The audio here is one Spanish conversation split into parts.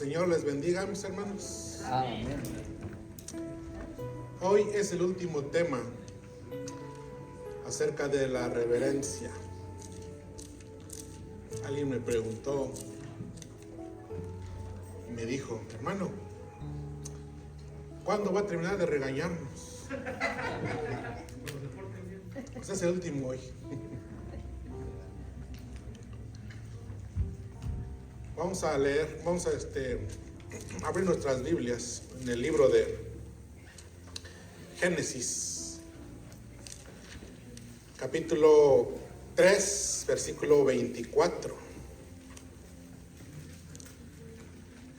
Señor les bendiga, mis hermanos. Amén. Hoy es el último tema acerca de la reverencia. Alguien me preguntó, me dijo, hermano, ¿cuándo va a terminar de regañarnos? Pues es el último hoy. Vamos a leer, vamos a abrir nuestras Biblias en el libro de Génesis, capítulo 3, versículo 24.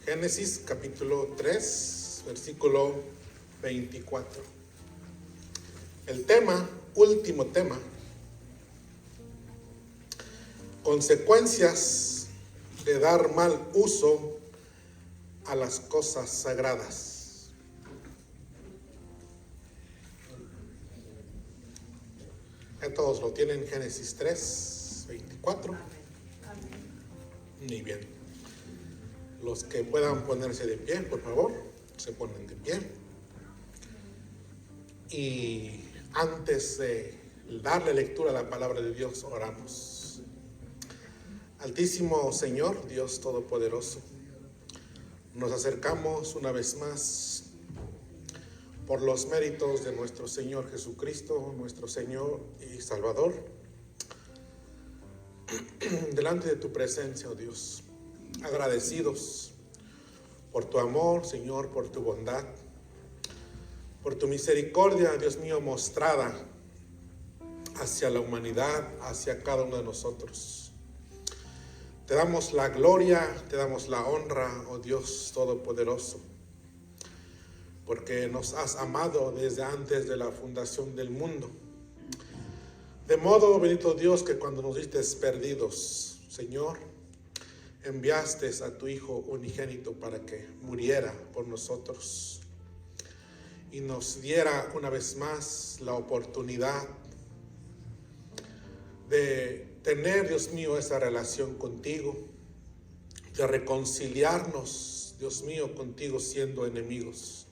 Génesis, capítulo 3, versículo 24. El tema, último tema, consecuencias de dar mal uso a las cosas sagradas. Ya todos lo tienen, Génesis 3, 24. Muy bien. Los que puedan ponerse de pie, por favor, se ponen de pie. Y antes de darle lectura a la palabra de Dios, oramos. Altísimo Señor, Dios Todopoderoso, nos acercamos una vez más por los méritos de nuestro Señor Jesucristo, nuestro Señor y Salvador, delante de tu presencia, oh Dios, agradecidos por tu amor, Señor, por tu bondad, por tu misericordia, Dios mío, mostrada hacia la humanidad, hacia cada uno de nosotros. Te damos la gloria, te damos la honra, oh Dios Todopoderoso, porque nos has amado desde antes de la fundación del mundo. De modo, bendito Dios, que cuando nos diste perdidos, Señor, enviaste a tu Hijo unigénito para que muriera por nosotros y nos diera una vez más la oportunidad de tener, Dios mío, esa relación contigo, de reconciliarnos, Dios mío, contigo siendo enemigos.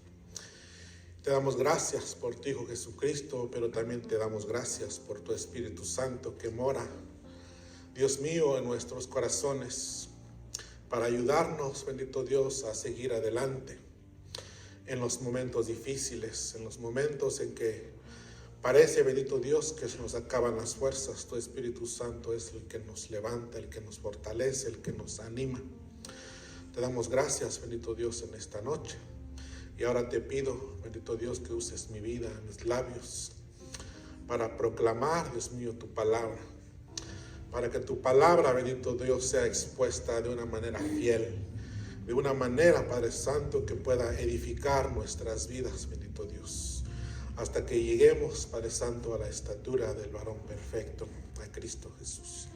Te damos gracias por tu Hijo Jesucristo, pero también te damos gracias por tu Espíritu Santo que mora, Dios mío, en nuestros corazones, para ayudarnos, bendito Dios, a seguir adelante en los momentos difíciles, en los momentos en que parece, bendito Dios, que se nos acaban las fuerzas. Tu Espíritu Santo es el que nos levanta, el que nos fortalece, el que nos anima. Te damos gracias, bendito Dios, en esta noche. Y ahora te pido, bendito Dios, que uses mi vida, mis labios, para proclamar, Dios mío, tu palabra. Para que tu palabra, bendito Dios, sea expuesta de una manera fiel. De una manera, Padre Santo, que pueda edificar nuestras vidas, bendito Dios. Hasta que lleguemos, Padre Santo, a la estatura del varón perfecto, a Cristo Jesús.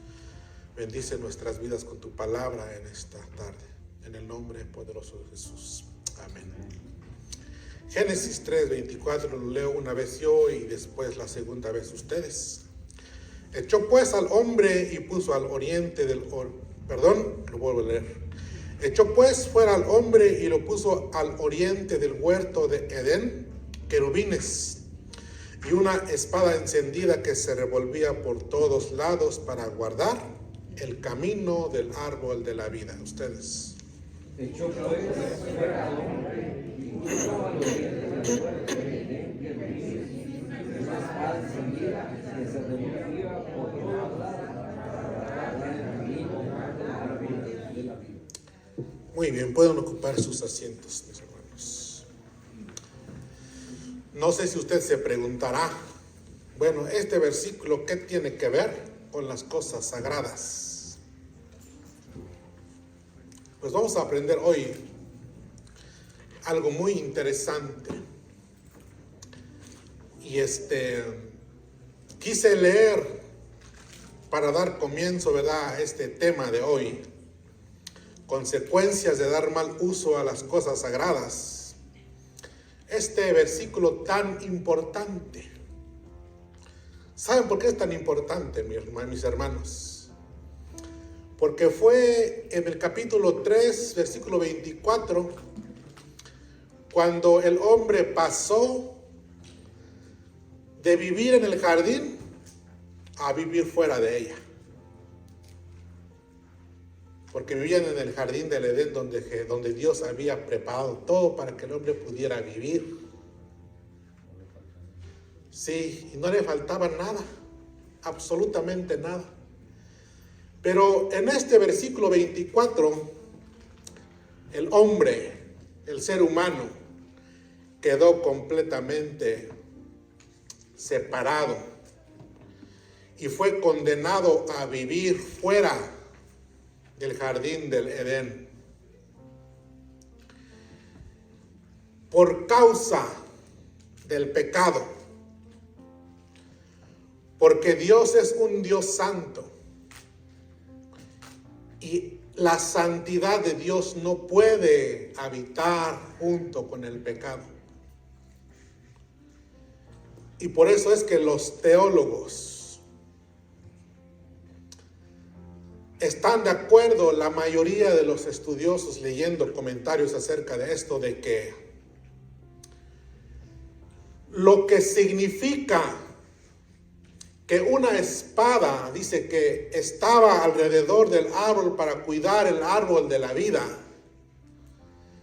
Bendice nuestras vidas con tu palabra en esta tarde, en el nombre poderoso de Jesús. Amén. Génesis 3, 24, lo leo una vez yo y después la segunda vez ustedes. Echó pues al hombre y puso al oriente del... lo vuelvo a leer. Echó pues fuera al hombre y lo puso al oriente del huerto de Edén, querubines y una espada encendida que se revolvía por todos lados para guardar el camino del árbol de la vida. Ustedes. Echó pues fuera al hombre y puso al oriente del huerto de Edén, querubines y una espada encendida que se revolvía por todos lados para guardar el camino del árbol de la vida. Muy bien, pueden ocupar sus asientos, mis hermanos. No sé si usted se preguntará, bueno, este versículo, ¿qué tiene que ver con las cosas sagradas? Pues vamos a aprender hoy algo muy interesante. Y quise leer para dar comienzo, ¿verdad?, a este tema de hoy. Consecuencias de dar mal uso a las cosas sagradas. Este versículo tan importante. ¿Saben por qué es tan importante, mis hermanos? porque fue en el capítulo 3, versículo 24, cuando el hombre pasó de vivir en el jardín a vivir fuera de ella. Porque vivían en el jardín del Edén donde Dios había preparado todo para que el hombre pudiera vivir. Sí, y no le faltaba nada, absolutamente nada. Pero en este versículo 24, el hombre, el ser humano, quedó completamente separado y fue condenado a vivir fuera del jardín del Edén. Por causa del pecado. Porque Dios es un Dios santo. Y la santidad de Dios no puede habitar junto con el pecado. Y por eso es que los teólogos están de acuerdo, la mayoría de los estudiosos leyendo comentarios acerca de esto, de que lo que significa que una espada, dice que estaba alrededor del árbol para cuidar el árbol de la vida,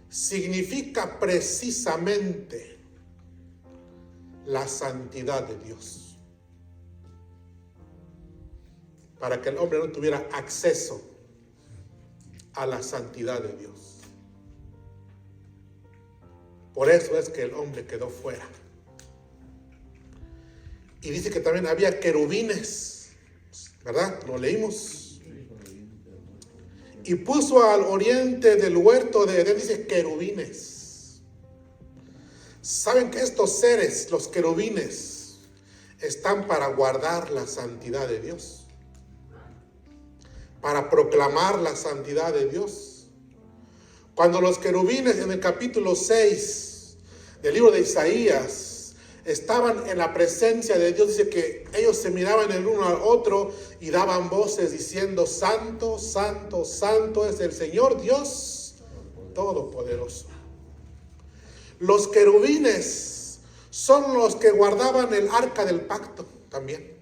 significa precisamente la santidad de Dios. Para que el hombre no tuviera acceso a la santidad de Dios. Por eso es que el hombre quedó fuera. Y dice que también había querubines, ¿verdad? Lo leímos. Y puso al oriente del huerto de Edén, dice querubines. ¿Saben que estos seres, los querubines, están para guardar la santidad de Dios? Para proclamar la santidad de Dios. Cuando los querubines en el capítulo 6 del libro de Isaías estaban en la presencia de Dios, dice que ellos se miraban el uno al otro y daban voces diciendo: Santo, Santo, Santo es el Señor Dios Todopoderoso. Los querubines son los que guardaban el arca del pacto también,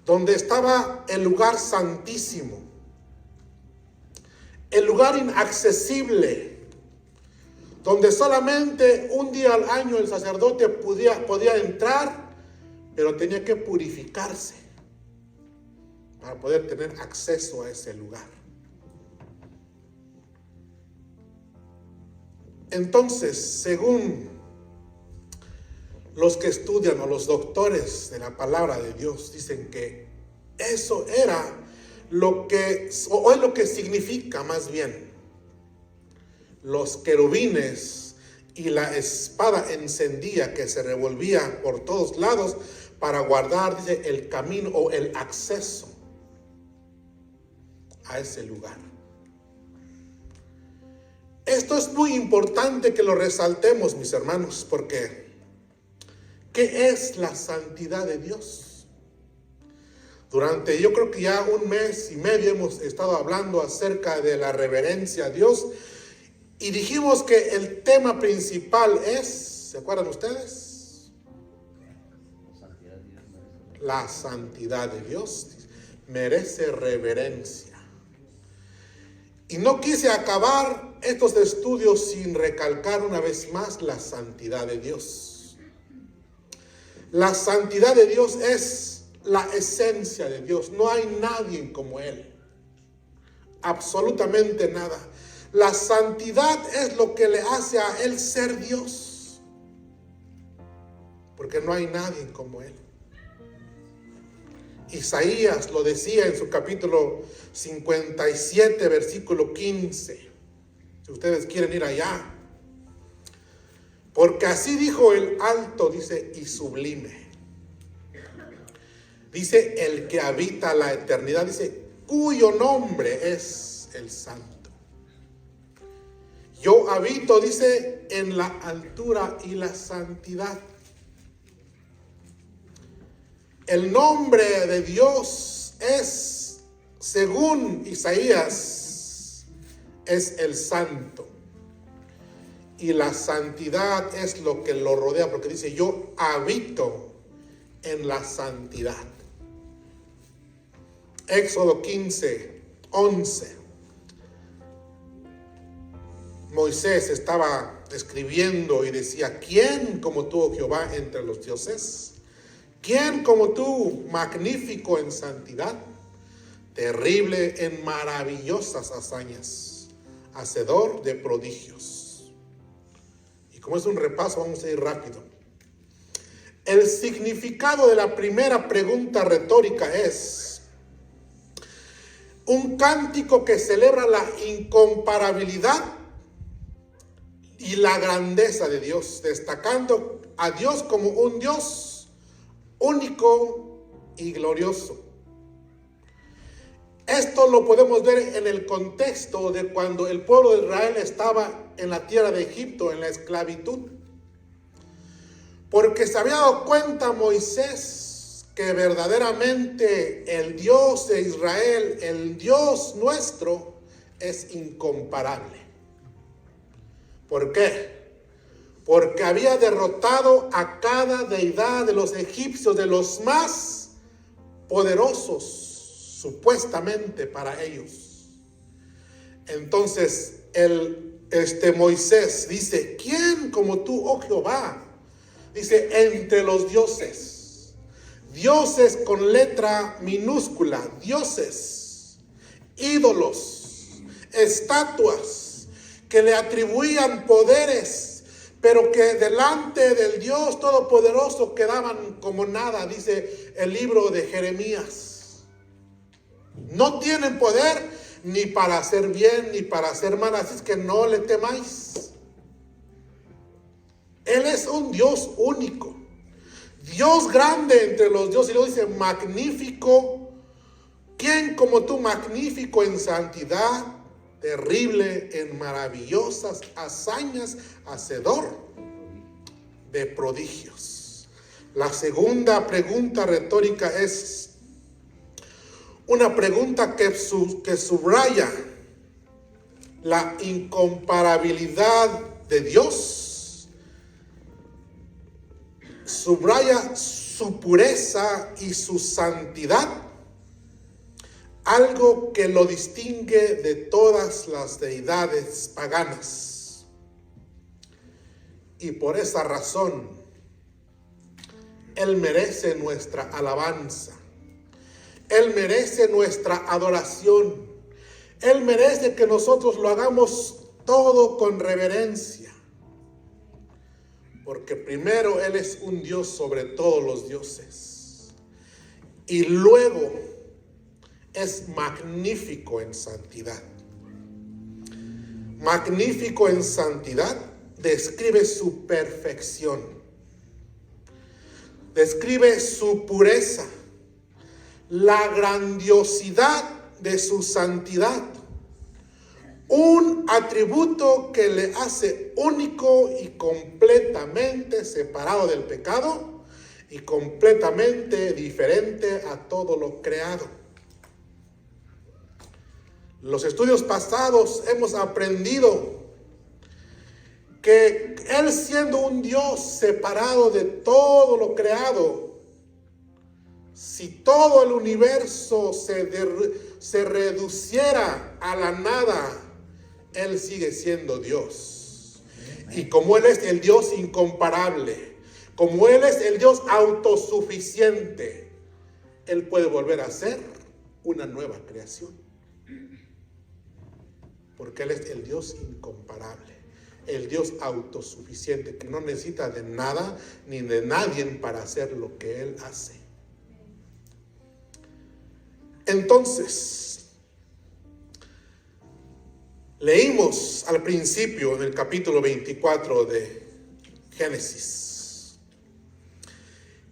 donde estaba el lugar santísimo, el lugar inaccesible, donde solamente un día al año el sacerdote podía entrar, pero tenía que purificarse para poder tener acceso a ese lugar. Entonces, según los que estudian o los doctores de la palabra de Dios, dicen que eso era lo que, o es lo que significa más bien, los querubines y la espada encendida que se revolvía por todos lados para guardar, dice, el camino o el acceso a ese lugar. Esto es muy importante que lo resaltemos, mis hermanos, porque ¿qué es la santidad de Dios? Durante, yo creo que ya un mes y medio hemos estado hablando acerca de la reverencia a Dios. Y dijimos que el tema principal es, ¿se acuerdan ustedes? La santidad de Dios merece reverencia. Y no quise acabar estos estudios sin recalcar una vez más la santidad de Dios. La santidad de Dios es la esencia de Dios. No hay nadie como Él. Absolutamente nada. La santidad es lo que le hace a Él ser Dios. Porque no hay nadie como Él. Isaías lo decía en su capítulo 57, versículo 15. Si ustedes quieren ir allá. Porque así dijo el alto, dice, y sublime. Dice, el que habita la eternidad, dice, cuyo nombre es el Santo. Yo habito, dice, en la altura y la santidad. El nombre de Dios es según Isaías, es el santo. Y la santidad es lo que lo rodea, porque dice, yo habito en la santidad. Éxodo 15:11. Moisés estaba escribiendo y decía, ¿quién como tú, oh Jehová, entre los dioses? ¿Quién como tú, magnífico en santidad, terrible en maravillosas hazañas, hacedor de prodigios? Y como es un repaso, vamos a ir rápido. El significado de la primera pregunta retórica es un cántico que celebra la incomparabilidad y la grandeza de Dios, destacando a Dios como un Dios único y glorioso. Esto lo podemos ver en el contexto de cuando el pueblo de Israel estaba en la tierra de Egipto, en la esclavitud. Porque se había dado cuenta Moisés que verdaderamente el Dios de Israel, el Dios nuestro, es incomparable. ¿Por qué? Porque había derrotado a cada deidad de los egipcios, de los más poderosos, supuestamente para ellos. Entonces, Moisés dice, ¿quién como tú, oh Jehová? Dice, entre los dioses. Dioses con letra minúscula, dioses, ídolos, estatuas que le atribuían poderes, pero que delante del Dios Todopoderoso quedaban como nada, dice el libro de Jeremías. No tienen poder ni para hacer bien ni para hacer mal, así es que no le temáis. Él es un Dios único, Dios grande entre los dioses. Y luego dice, magnífico. ¿Quién como tú, magnífico en santidad, terrible en maravillosas hazañas, hacedor de prodigios? La segunda pregunta retórica es una pregunta que subraya la incomparabilidad de Dios, subraya su pureza y su santidad, algo que lo distingue de todas las deidades paganas. Y por esa razón, Él merece nuestra alabanza. Él merece nuestra adoración. Él merece que nosotros lo hagamos todo con reverencia. Porque primero Él es un Dios sobre todos los dioses. Y luego es magnífico en santidad. Magnífico en santidad describe su perfección. Describe su pureza. La grandiosidad de su santidad. Un atributo que le hace único y completamente separado del pecado y completamente diferente a todo lo creado. Los estudios pasados hemos aprendido que Él, siendo un Dios separado de todo lo creado, si todo el universo se reduciera a la nada, Él sigue siendo Dios. Y como Él es el Dios incomparable, como Él es el Dios autosuficiente, Él puede volver a ser una nueva creación. Porque Él es el Dios incomparable, el Dios autosuficiente, que no necesita de nada ni de nadie para hacer lo que Él hace. Entonces, leímos al principio del capítulo 24 de Génesis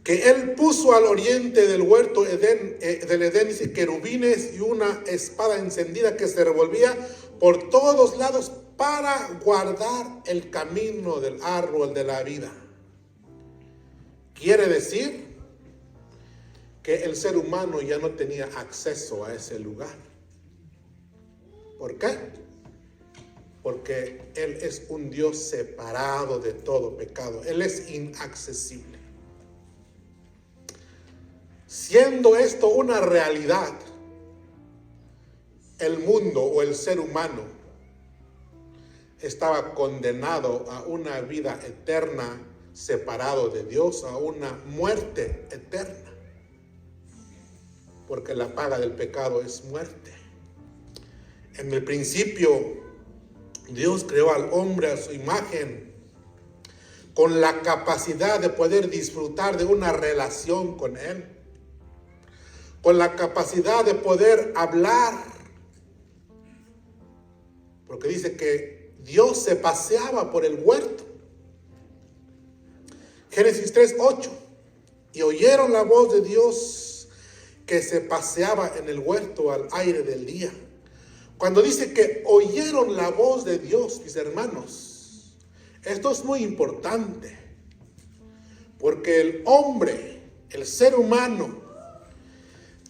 que Él puso al oriente del huerto del Edén, dice, querubines y una espada encendida que se revolvía por todos lados para guardar el camino del árbol de la vida. Quiere decir que el ser humano ya no tenía acceso a ese lugar. ¿Por qué? Porque Él es un Dios separado de todo pecado. Él es inaccesible. Siendo esto una realidad, el mundo o el ser humano estaba condenado a una vida eterna, separado de Dios, a una muerte eterna. Porque la paga del pecado es muerte. En el principio, Dios creó al hombre a su imagen, con la capacidad de poder disfrutar de una relación con Él, con la capacidad de poder hablar, porque dice que Dios se paseaba por el huerto. Génesis 3:8, y oyeron la voz de Dios que se paseaba en el huerto al aire del día. Cuando dice que oyeron la voz de Dios, mis hermanos, esto es muy importante, porque el hombre, el ser humano,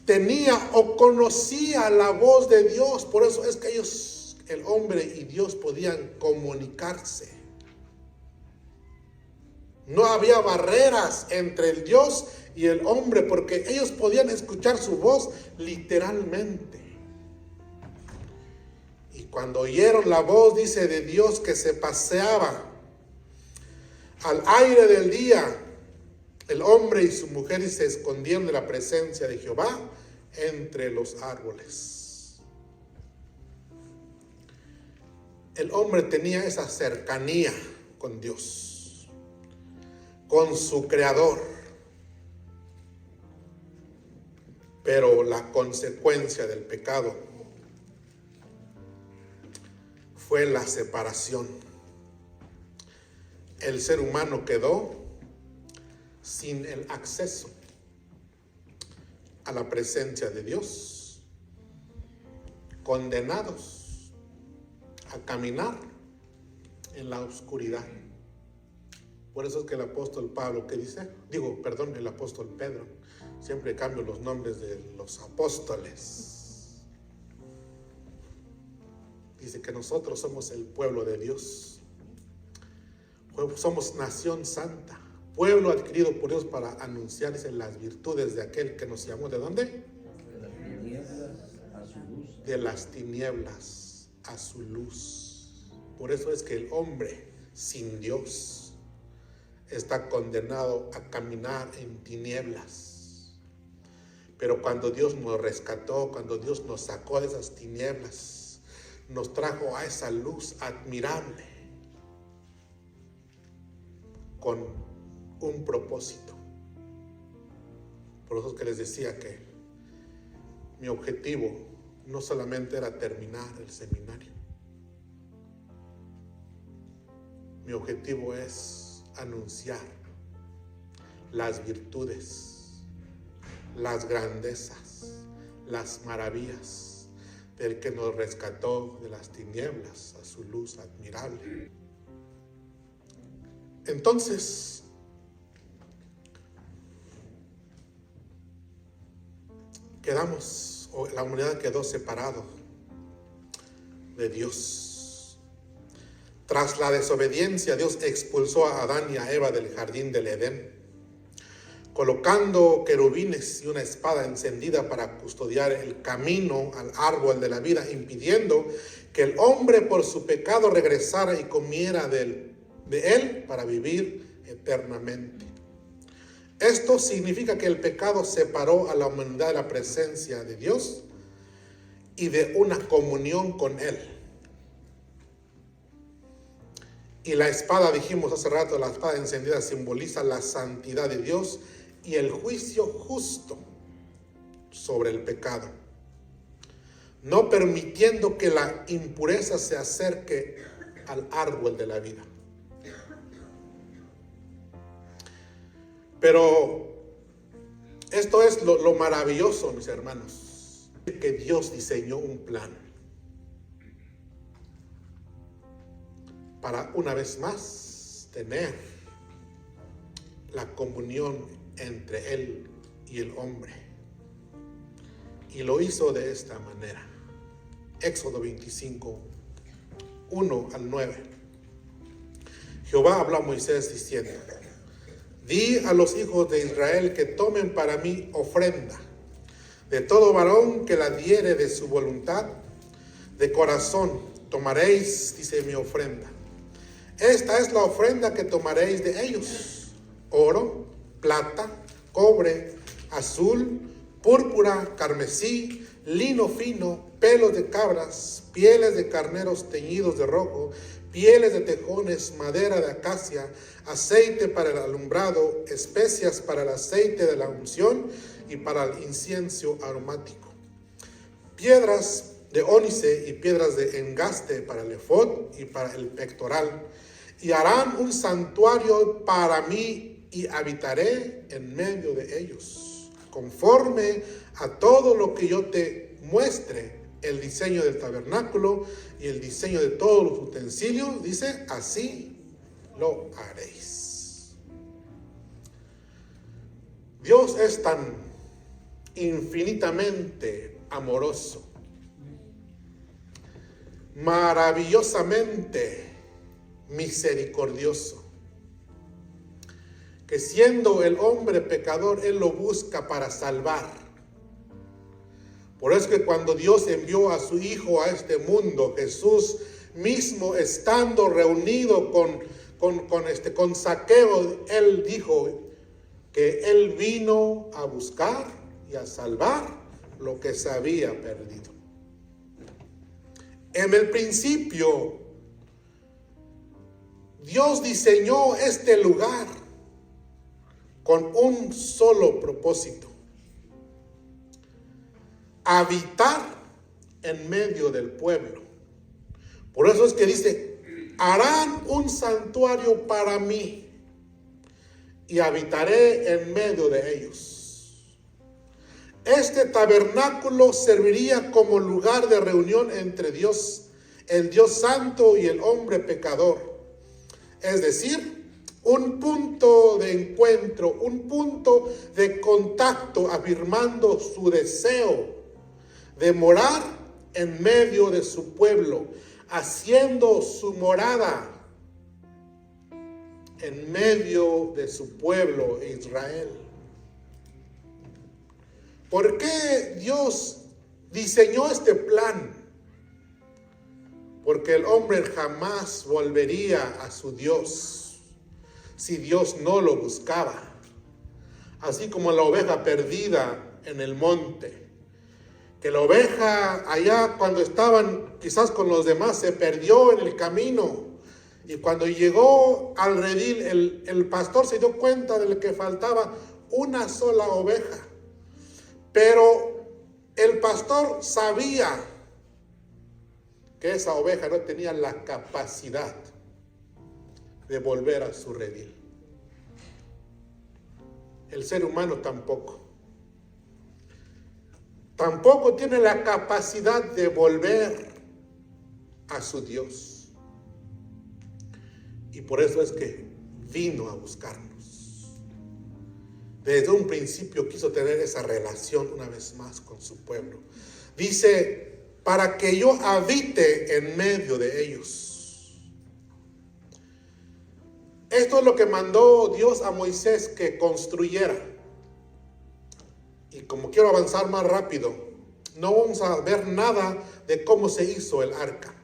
tenía o conocía la voz de Dios. Por eso es que ellos, el hombre y Dios, podían comunicarse. No había barreras entre el Dios y el hombre, porque ellos podían escuchar su voz literalmente. Y cuando oyeron la voz, dice, de Dios que se paseaba al aire del día, el hombre y su mujer se escondieron de la presencia de Jehová entre los árboles. El hombre tenía esa cercanía con Dios, con su Creador. Pero la consecuencia del pecado fue la separación. El ser humano quedó sin el acceso a la presencia de Dios, condenados a caminar en la oscuridad. Por eso es que el apóstol Pablo, ¿qué dice? El apóstol Pedro. Siempre cambio los nombres de los apóstoles. Dice que nosotros somos el pueblo de Dios. Somos nación santa, pueblo adquirido por Dios para anunciarse las virtudes de aquel que nos llamó. ¿De dónde? De las tinieblas a su luz. De las tinieblas a su luz. Por eso es que el hombre sin Dios está condenado a caminar en tinieblas. Pero cuando Dios nos rescató, cuando Dios nos sacó de esas tinieblas, nos trajo a esa luz admirable, con un propósito. Por eso es que les decía que mi objetivo no solamente era terminar el seminario. Mi objetivo es anunciar las virtudes, las grandezas, las maravillas del que nos rescató de las tinieblas a su luz admirable. Entonces, la humanidad quedó separado de Dios. Tras la desobediencia, Dios expulsó a Adán y a Eva del jardín del Edén, colocando querubines y una espada encendida para custodiar el camino al árbol de la vida, impidiendo que el hombre por su pecado regresara y comiera de él para vivir eternamente. Esto significa que el pecado separó a la humanidad de la presencia de Dios y de una comunión con Él. Y la espada, dijimos hace rato, la espada encendida simboliza la santidad de Dios y el juicio justo sobre el pecado, no permitiendo que la impureza se acerque al árbol de la vida. Pero esto es lo maravilloso, mis hermanos, que Dios diseñó un plan para una vez más tener la comunión entre Él y el hombre. Y lo hizo de esta manera. Éxodo 25, 1 al 9. Jehová habló a Moisés diciendo: di a los hijos de Israel que tomen para mí ofrenda de todo varón que la diere de su voluntad, de corazón tomaréis, dice, mi ofrenda. Esta es la ofrenda que tomaréis de ellos: oro, plata, cobre, azul, púrpura, carmesí, lino fino, pelos de cabras, pieles de carneros teñidos de rojo, pieles de tejones, madera de acacia, aceite para el alumbrado, especias para el aceite de la unción y para el incienso aromático, piedras de ónice y piedras de engaste para el efod y para el pectoral. Y harán un santuario para mí y habitaré en medio de ellos, conforme a todo lo que yo te muestre, el diseño del tabernáculo y el diseño de todos los utensilios, dice, así lo haréis. Dios es tan infinitamente amoroso, maravillosamente misericordioso, que siendo el hombre pecador, Él lo busca para salvar. Por eso que cuando Dios envió a su Hijo a este mundo, Jesús mismo estando reunido con Zaqueo, Él dijo que Él vino a buscar y a salvar lo que se había perdido. En el principio, Dios diseñó este lugar con un solo propósito: habitar en medio del pueblo. Por eso es que dice: harán un santuario para mí y habitaré en medio de ellos. Este tabernáculo serviría como lugar de reunión entre Dios, el Dios santo, y el hombre pecador. Es decir, un punto de encuentro, un punto de contacto, afirmando su deseo de morar en medio de su pueblo, haciendo su morada en medio de su pueblo Israel. ¿Por qué Dios diseñó este plan? Porque el hombre jamás volvería a su Dios si Dios no lo buscaba. Así como la oveja perdida en el monte, que la oveja allá cuando estaban quizás con los demás se perdió en el camino, y cuando llegó al redil el pastor se dio cuenta de que faltaba una sola oveja, pero el pastor sabía que esa oveja no tenía la capacidad de volver a su redil. El ser humano tampoco tiene la capacidad de volver a su Dios. Y por eso es que vino a buscarnos. Desde un principio quiso tener esa relación una vez más con su pueblo. Dice: para que yo habite en medio de ellos. Esto es lo que mandó Dios a Moisés que construyera. Y como quiero avanzar más rápido, no vamos a ver nada de cómo se hizo el arca.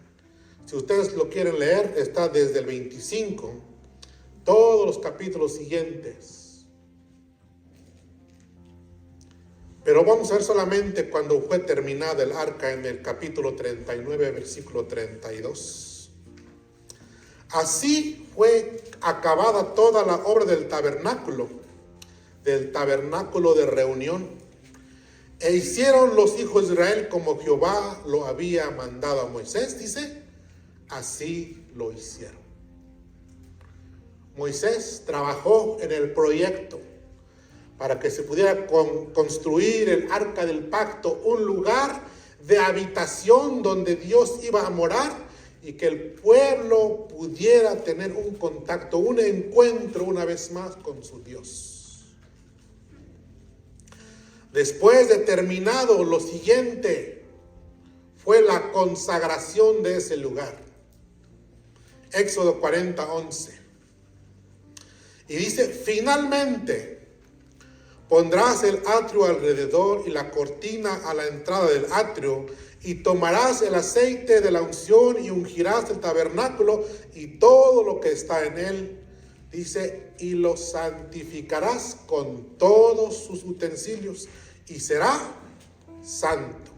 Si ustedes lo quieren leer, está desde el 25, todos los capítulos siguientes. Pero vamos a ver solamente cuando fue terminada el arca en el capítulo 39, versículo 32. Así fue acabada toda la obra del tabernáculo de reunión. E hicieron los hijos de Israel como Jehová lo había mandado a Moisés, dice, así lo hicieron. Moisés trabajó en el proyecto para que se pudiera construir el arca del pacto, un lugar de habitación donde Dios iba a morar y que el pueblo pudiera tener un contacto, un encuentro una vez más con su Dios. Después de terminado, lo siguiente fue la consagración de ese lugar. Éxodo 40:11. Y dice, finalmente pondrás el atrio alrededor y la cortina a la entrada del atrio, y tomarás el aceite de la unción y ungirás el tabernáculo y todo lo que está en él. Dice, y lo santificarás con todos sus utensilios y será santo.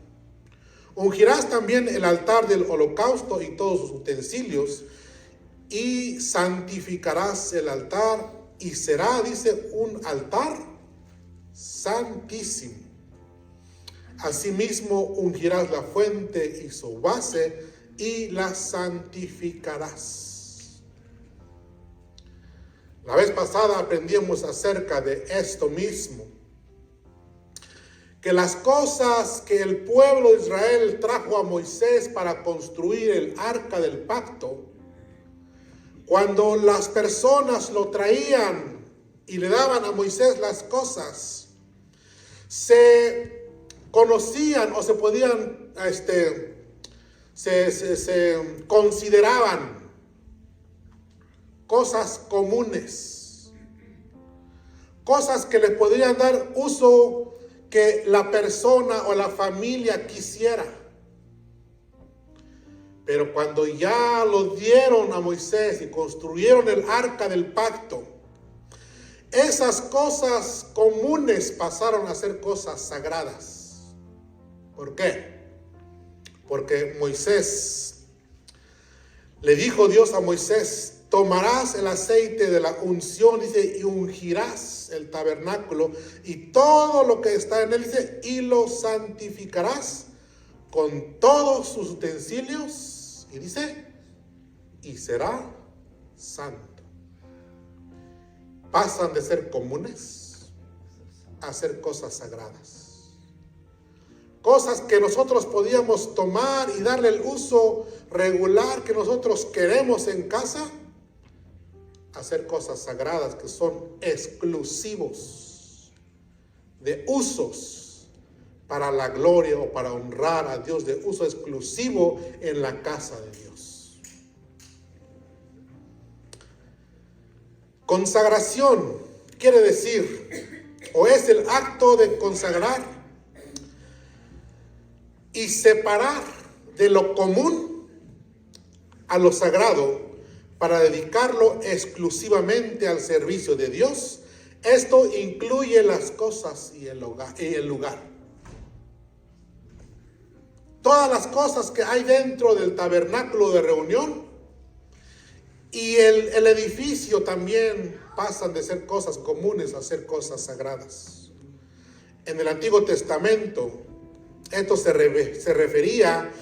Ungirás también el altar del holocausto y todos sus utensilios y santificarás el altar y será, dice, un altar santísimo. Asimismo ungirás la fuente y su base y la santificarás. La vez pasada aprendimos acerca de esto mismo, que las cosas que el pueblo de Israel trajo a Moisés para construir el arca del pacto, cuando las personas lo traían y le daban a Moisés las cosas, se conocían o se podían, se consideraban cosas comunes, cosas que le podrían dar uso que la persona o la familia quisiera. Pero cuando ya lo dieron a Moisés y construyeron el arca del pacto, esas cosas comunes pasaron a ser cosas sagradas. ¿Por qué? Porque Moisés, le dijo Dios a Moisés, tomarás el aceite de la unción, dice, y ungirás el tabernáculo y todo lo que está en él, dice, y lo santificarás con todos sus utensilios, y dice, y será santo. Pasan de ser comunes a ser cosas sagradas. Cosas que nosotros podíamos tomar y darle el uso regular que nosotros queremos en casa, hacer cosas sagradas que son exclusivos de usos para la gloria o para honrar a Dios, de uso exclusivo en la casa de Dios. Consagración quiere decir, o es el acto de consagrar y separar de lo común a lo sagrado para dedicarlo exclusivamente al servicio de Dios. Esto incluye las cosas y el lugar. Todas las cosas que hay dentro del tabernáculo de reunión y el edificio también pasan de ser cosas comunes a ser cosas sagradas. En el Antiguo Testamento, esto se refería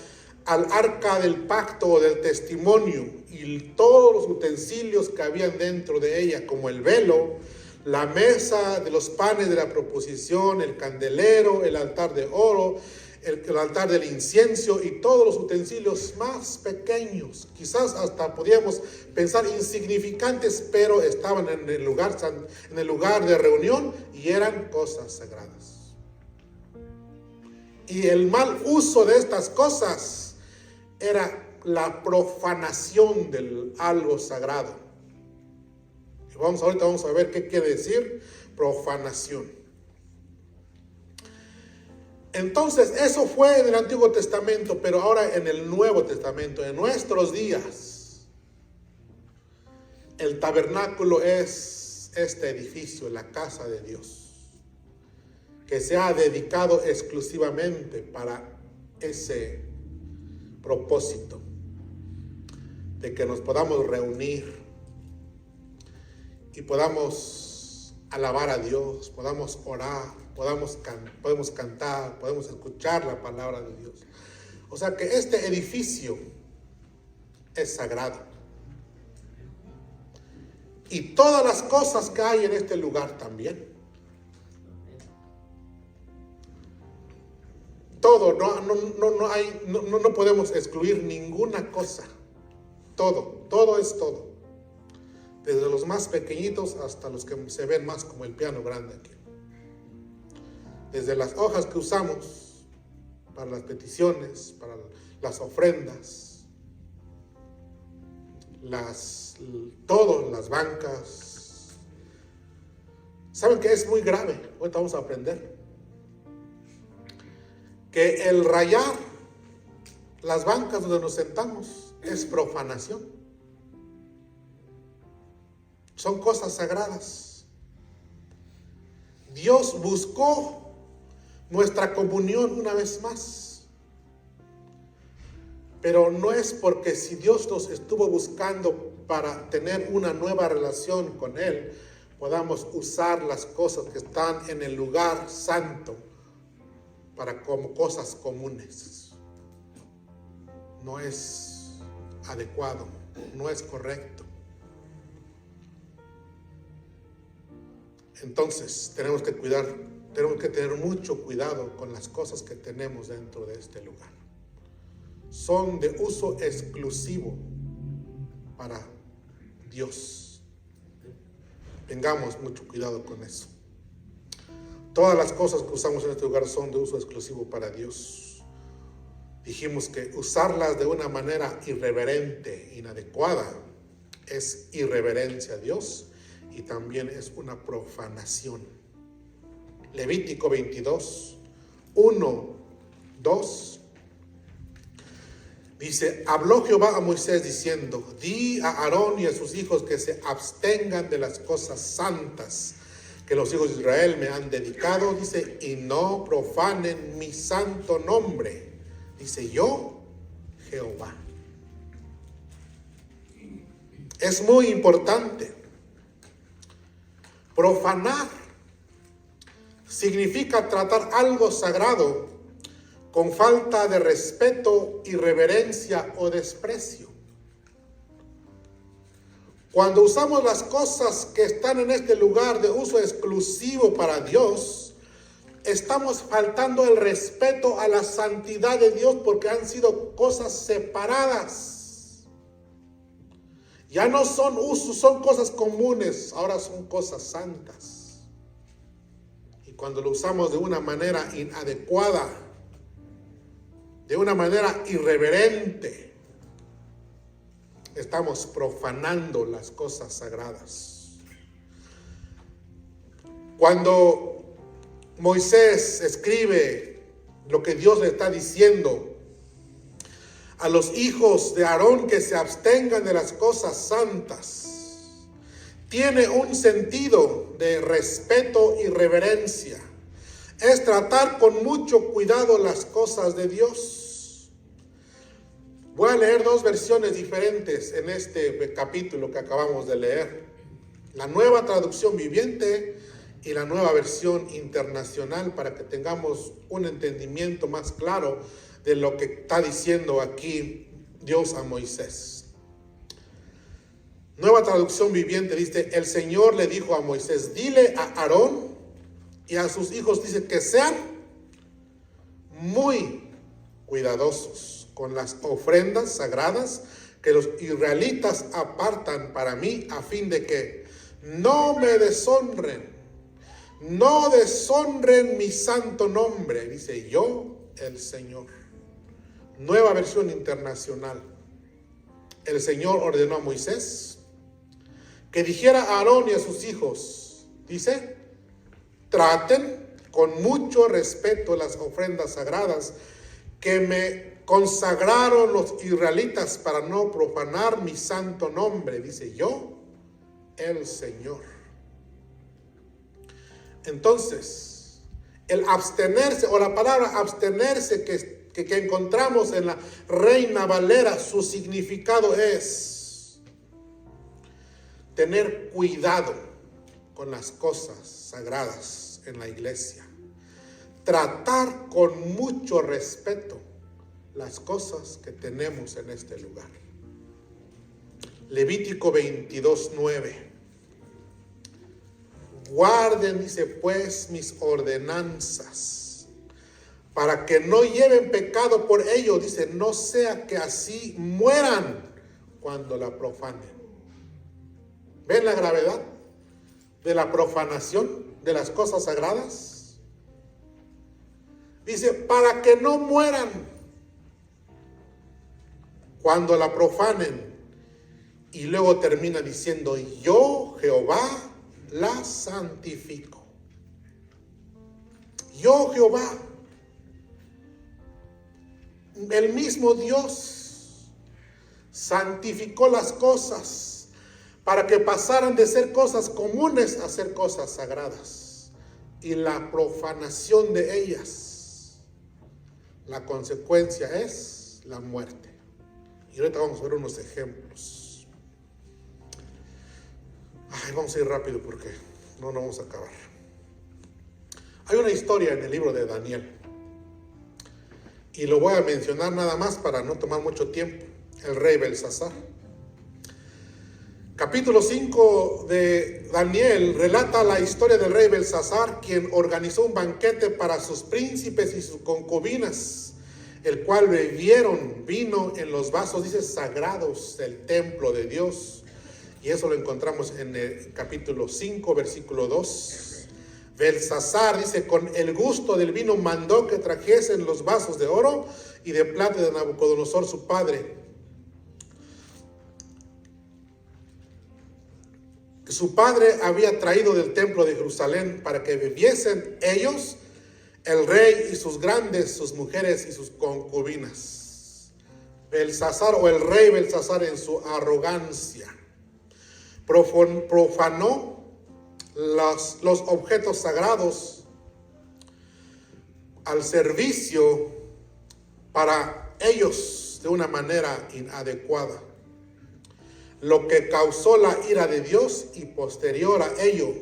al arca del pacto o del testimonio y todos los utensilios que habían dentro de ella, como el velo, la mesa de los panes de la proposición, el candelero, el altar de oro, el altar del incienso y todos los utensilios más pequeños, quizás hasta podíamos pensar insignificantes, pero estaban en el lugar de reunión y eran cosas sagradas. Y el mal uso de estas cosas era la profanación de algo sagrado. Y ahorita vamos a ver qué quiere decir profanación. Entonces, eso fue en el Antiguo Testamento, pero ahora en el Nuevo Testamento, en nuestros días, el tabernáculo es este edificio, la casa de Dios, que se ha dedicado exclusivamente para ese propósito, de que nos podamos reunir y podamos alabar a Dios, podamos orar, podemos cantar, podemos escuchar la palabra de Dios. O sea que este edificio es sagrado. Y todas las cosas que hay en este lugar también. Todo, no podemos excluir ninguna cosa. Todo es todo. Desde los más pequeñitos hasta los que se ven más como el piano grande aquí. desde las hojas que usamos para las peticiones, para las ofrendas, todas las bancas. ¿Saben que es muy grave? Ahorita vamos a aprender que el rayar las bancas donde nos sentamos es profanación. Son cosas sagradas. Dios buscó nuestra comunión una vez más. Pero no es porque si Dios nos estuvo buscando para tener una nueva relación con Él, podamos usar las cosas que están en el lugar santo como cosas comunes. No es adecuado, no es correcto. Entonces tenemos que tener mucho cuidado con las cosas que tenemos dentro de este lugar. Son de uso exclusivo para Dios. Tengamos mucho cuidado con eso. Todas las cosas que usamos en este lugar son de uso exclusivo para Dios. Dijimos que usarlas de una manera irreverente, inadecuada, es irreverencia a Dios y también es una profanación. Levítico 22, 1, 2. Dice, habló Jehová a Moisés diciendo, di a Aarón y a sus hijos que se abstengan de las cosas santas que los hijos de Israel me han dedicado, dice, y no profanen mi santo nombre. Dice, yo, Jehová. Es muy importante. Profanar significa tratar algo sagrado con falta de respeto, irreverencia o desprecio. Cuando usamos las cosas que están en este lugar de uso exclusivo para Dios, estamos faltando el respeto a la santidad de Dios porque han sido cosas separadas. Ya no son usos, son cosas comunes, ahora son cosas santas. Y cuando lo usamos de una manera inadecuada, de una manera irreverente, estamos profanando las cosas sagradas. Cuando Moisés escribe lo que Dios le está diciendo a los hijos de Aarón que se abstengan de las cosas santas, tiene un sentido de respeto y reverencia. Es tratar con mucho cuidado las cosas de Dios. Voy a leer dos versiones diferentes en este capítulo que acabamos de leer. La Nueva Traducción Viviente y la Nueva Versión Internacional, para que tengamos un entendimiento más claro de lo que está diciendo aquí Dios a Moisés. Nueva Traducción Viviente dice, el Señor le dijo a Moisés, dile a Aarón y a sus hijos, dice, que sean muy cuidadosos con las ofrendas sagradas que los israelitas apartan para mí, a fin de que no me deshonren, no deshonren mi santo nombre, dice yo, el Señor. Nueva Versión Internacional. El Señor ordenó a Moisés que dijera a Aarón y a sus hijos, dice, traten con mucho respeto las ofrendas sagradas que me consagraron los israelitas para no profanar mi santo nombre, dice yo, el Señor. Entonces, el abstenerse, o la palabra abstenerse que encontramos en la Reina Valera, su significado es tener cuidado con las cosas sagradas en la iglesia. Tratar con mucho respeto las cosas que tenemos en este lugar. Levítico 22:9. Guarden, dice, pues mis ordenanzas, para que no lleven pecado por ello, dice, no sea que así mueran cuando la profanen. ¿Ven la gravedad de la profanación de las cosas sagradas? Dice, para que no mueran cuando la profanen. Y luego termina diciendo, yo Jehová la santifico. Yo Jehová, el mismo Dios, santificó las cosas para que pasaran de ser cosas comunes a ser cosas sagradas. Y la profanación de ellas, la consecuencia es la muerte. Y ahorita vamos a ver unos ejemplos. Vamos a ir rápido porque no vamos a acabar. Hay una historia en el libro de Daniel. Y lo voy a mencionar nada más para no tomar mucho tiempo. El rey Belsasar. Capítulo 5 de Daniel relata la historia del rey Belsasar, quien organizó un banquete para sus príncipes y sus concubinas, el cual bebieron vino en los vasos, dice, sagrados del templo de Dios. Y eso lo encontramos en el capítulo 5, versículo 2. Belsasar, dice, con el gusto del vino mandó que trajesen los vasos de oro y de plata de Nabucodonosor su padre. Su padre había traído del templo de Jerusalén para que bebiesen ellos, el rey y sus grandes, sus mujeres y sus concubinas. Belsasar, o el rey Belsasar, en su arrogancia profanó los objetos sagrados al servicio para ellos de una manera inadecuada, lo que causó la ira de Dios y posterior a ello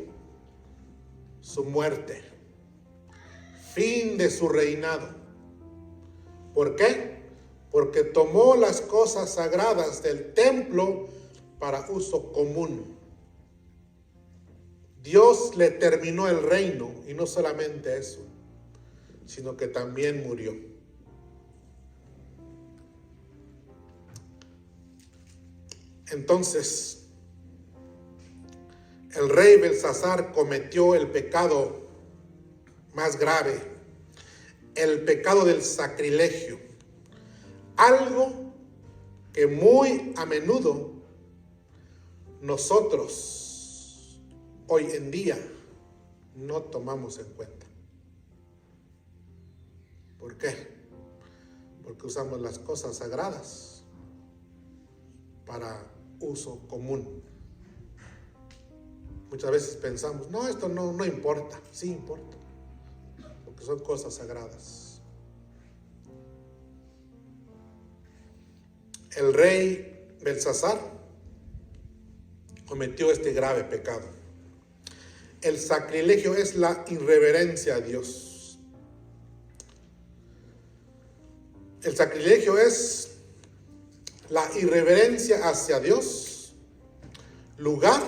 su muerte, fin de su reinado. ¿Por qué? Porque tomó las cosas sagradas del templo para uso común. Dios le terminó el reino, y no solamente eso, sino que también murió. Entonces, el rey Belsasar cometió el pecado más grave, el pecado del sacrilegio, algo que muy a menudo nosotros hoy en día no tomamos en cuenta. ¿Por qué? Porque usamos las cosas sagradas para uso común. Muchas veces pensamos, no, esto no importa. Sí importa, porque son cosas sagradas. El rey Belsasar cometió este grave pecado. El sacrilegio es la irreverencia a Dios. El sacrilegio es la irreverencia hacia Dios, lugar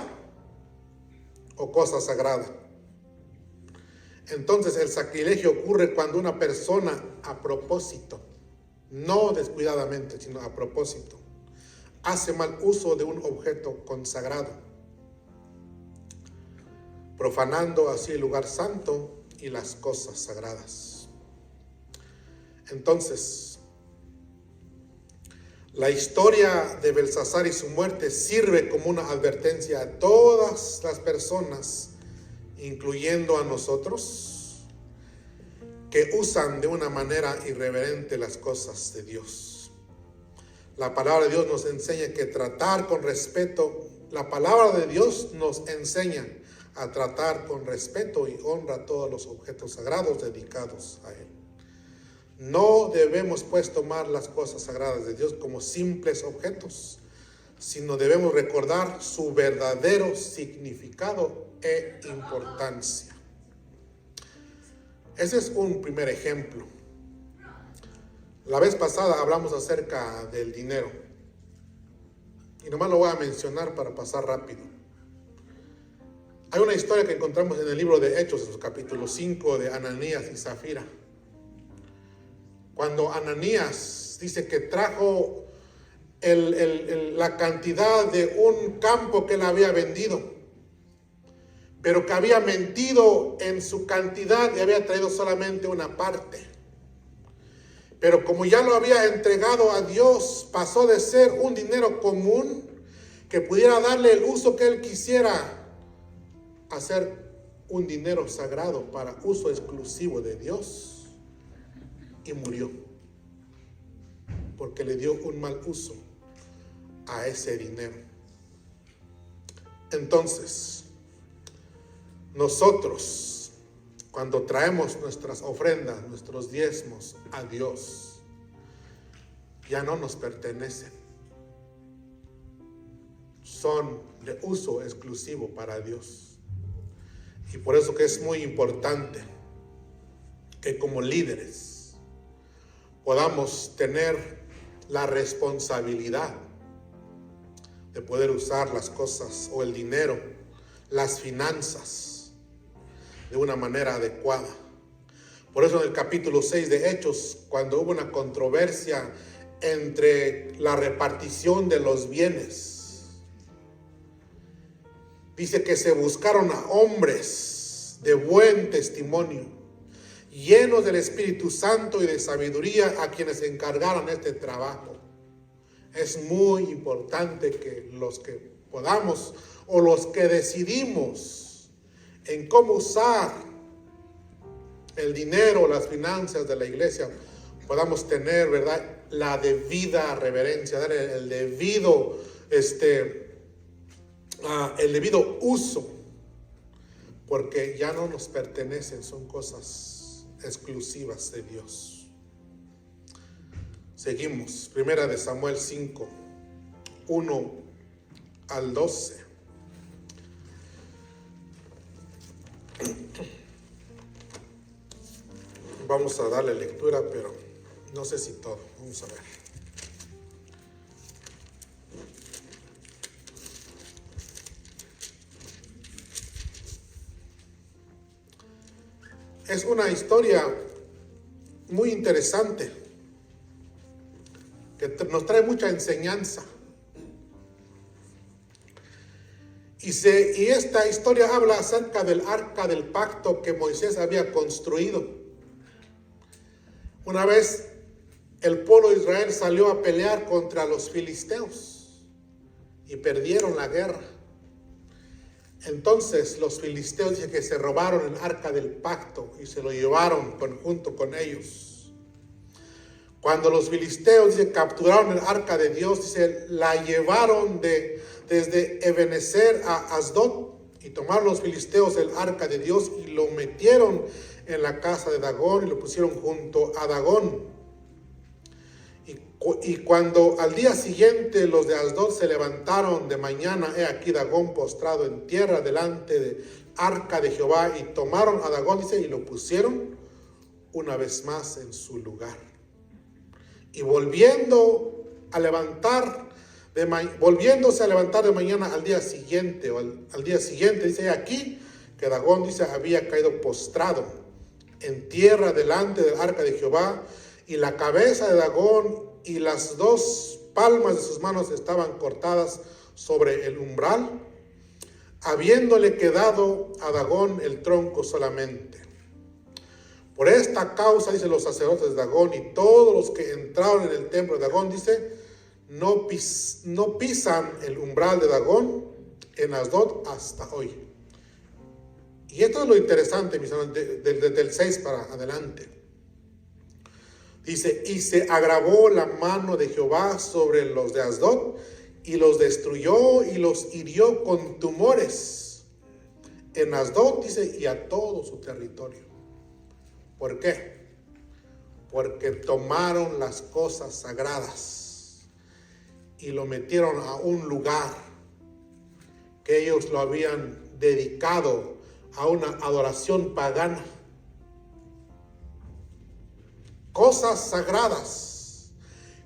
o cosa sagrada. Entonces el sacrilegio ocurre cuando una persona a propósito, no descuidadamente, sino a propósito, hace mal uso de un objeto consagrado, profanando así el lugar santo y las cosas sagradas. Entonces, la historia de Belsasar y su muerte sirve como una advertencia a todas las personas, incluyendo a nosotros, que usan de una manera irreverente las cosas de Dios. La palabra de Dios nos enseña que tratar con respeto, la palabra de Dios nos enseña a tratar con respeto y honra todos los objetos sagrados dedicados a Él. No debemos pues tomar las cosas sagradas de Dios como simples objetos, sino debemos recordar su verdadero significado e importancia. Ese es un primer ejemplo. La vez pasada hablamos acerca del dinero, y nomás lo voy a mencionar para pasar rápido. Hay una historia que encontramos en el libro de Hechos, en el capítulo 5, de Ananías y Zafira. Cuando Ananías dice que trajo la cantidad de un campo que él había vendido, pero que había mentido en su cantidad y había traído solamente una parte. Pero como ya lo había entregado a Dios, pasó de ser un dinero común que pudiera darle el uso que él quisiera a ser un dinero sagrado para uso exclusivo de Dios, y murió porque le dio un mal uso a ese dinero. Entonces, nosotros, cuando traemos nuestras ofrendas, nuestros diezmos a Dios, ya no nos pertenecen. Son de uso exclusivo para Dios. Y por eso que es muy importante que como líderes podamos tener la responsabilidad de poder usar las cosas o el dinero, las finanzas, de una manera adecuada. Por eso en el capítulo 6 de Hechos, cuando hubo una controversia entre la repartición de los bienes, dice que se buscaron a hombres de buen testimonio, llenos del Espíritu Santo y de sabiduría, a quienes encargaran este trabajo. Es muy importante que los que podamos o los que decidimos en cómo usar el dinero, las finanzas de la iglesia, podamos tener, ¿verdad?, la debida reverencia, dar el debido uso, porque ya no nos pertenecen, son cosas exclusivas de Dios. Seguimos, 1 de Samuel 5, 1 al 12. Vamos a darle lectura, pero no sé si todo. Vamos a ver. Es una historia muy interesante que nos trae mucha enseñanza. Y esta historia habla acerca del arca del pacto que Moisés había construido. Una vez el pueblo de Israel salió a pelear contra los filisteos y perdieron la guerra. Entonces los filisteos dicen que se robaron el arca del pacto y se lo llevaron junto con ellos. Cuando los filisteos capturaron el arca de Dios, dice, la llevaron desde Ebenezer a Asdod, y tomaron los filisteos el arca de Dios y lo metieron en la casa de Dagón y lo pusieron junto a Dagón. Y cuando al día siguiente los de Asdod se levantaron de mañana, he aquí Dagón postrado en tierra delante del arca de Jehová, y tomaron a Dagón, dice, y lo pusieron una vez más en su lugar. Y volviéndose a levantar de mañana al día siguiente, dice aquí que Dagón, dice, había caído postrado en tierra delante del arca de Jehová, y la cabeza de Dagón y las dos palmas de sus manos estaban cortadas sobre el umbral, habiéndole quedado a Dagón el tronco solamente. Por esta causa, dice, los sacerdotes de Dagón y todos los que entraron en el templo de Dagón, dice, no pisan el umbral de Dagón en Asdod hasta hoy. Y esto es lo interesante, mis hermanos, desde el 6 para adelante. Dice, y se agravó la mano de Jehová sobre los de Asdod, y los destruyó y los hirió con tumores en Asdod, dice, y a todo su territorio. ¿Por qué? Porque tomaron las cosas sagradas y lo metieron a un lugar que ellos lo habían dedicado a una adoración pagana. Cosas sagradas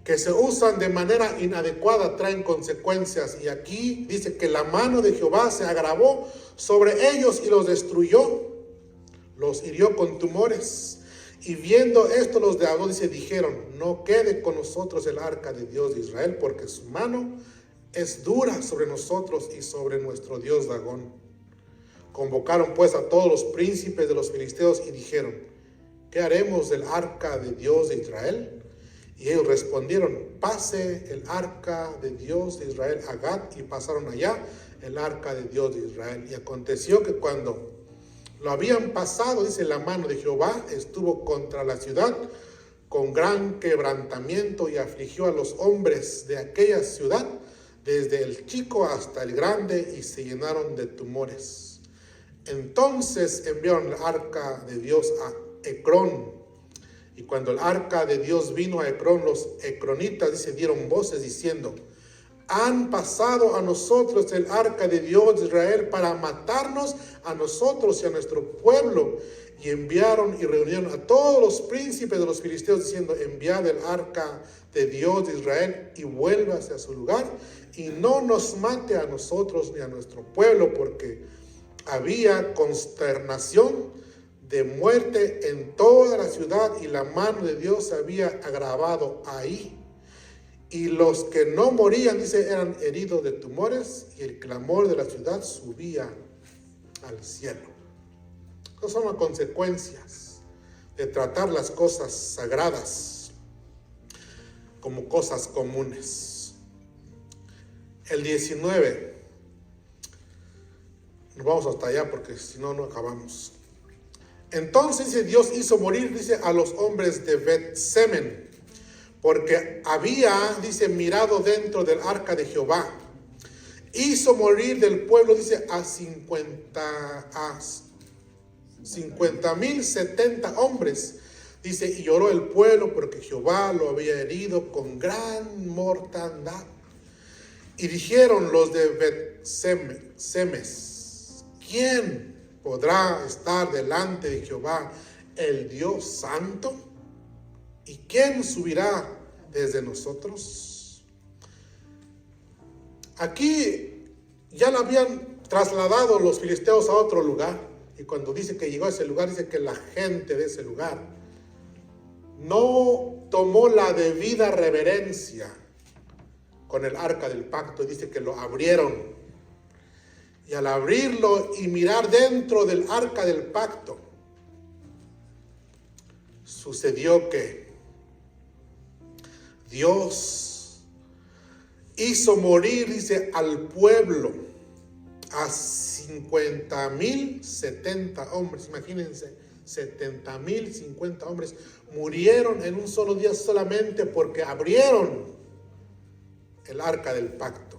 que se usan de manera inadecuada traen consecuencias. Y aquí dice que la mano de Jehová se agravó sobre ellos y los destruyó, los hirió con tumores. Y viendo esto, los de Asdod, dice, dijeron, no quede con nosotros el arca de Dios de Israel, porque su mano es dura sobre nosotros y sobre nuestro Dios Dagón. Convocaron pues a todos los príncipes de los filisteos y dijeron, ¿qué haremos del arca de Dios de Israel? Y ellos respondieron: pase el arca de Dios de Israel a Gat. Y pasaron allá el arca de Dios de Israel. Y aconteció que cuando lo habían pasado, dice, la mano de Jehová estuvo contra la ciudad con gran quebrantamiento, y afligió a los hombres de aquella ciudad, desde el chico hasta el grande, y se llenaron de tumores. Entonces enviaron el arca de Dios a Ecrón. Y cuando el arca de Dios vino a Ecrón, los ecronitas, dice, dieron voces diciendo: han pasado a nosotros el arca de Dios de Israel para matarnos a nosotros y a nuestro pueblo. Y enviaron y reunieron a todos los príncipes de los filisteos, diciendo: enviad el arca de Dios de Israel y vuélvase a su lugar, y no nos mate a nosotros ni a nuestro pueblo, porque había consternación de muerte en toda la ciudad, y la mano de Dios se había agravado ahí. Y los que no morían, dice, eran heridos de tumores, y el clamor de la ciudad subía al cielo. Esas son las consecuencias de tratar las cosas sagradas como cosas comunes. El 19. Nos vamos hasta allá porque si no, no acabamos. Entonces, dice, Dios hizo morir, dice, a los hombres de Bet-Semen, porque había, dice, mirado dentro del arca de Jehová. Hizo morir del pueblo, dice, a 50,070 hombres. Dice, y lloró el pueblo porque Jehová lo había herido con gran mortandad. Y dijeron los de Bet-Semes: ¿quién podrá estar delante de Jehová, el Dios santo? ¿Y quién subirá desde nosotros? Aquí ya la habían trasladado los filisteos a otro lugar. Y cuando dice que llegó a ese lugar, dice que la gente de ese lugar no tomó la debida reverencia con el arca del pacto. Dice que lo abrieron. Y al abrirlo y mirar dentro del arca del pacto, sucedió que Dios hizo morir, dice, al pueblo a 50,070 hombres. Imagínense, 70,050 hombres murieron en un solo día solamente porque abrieron el arca del pacto.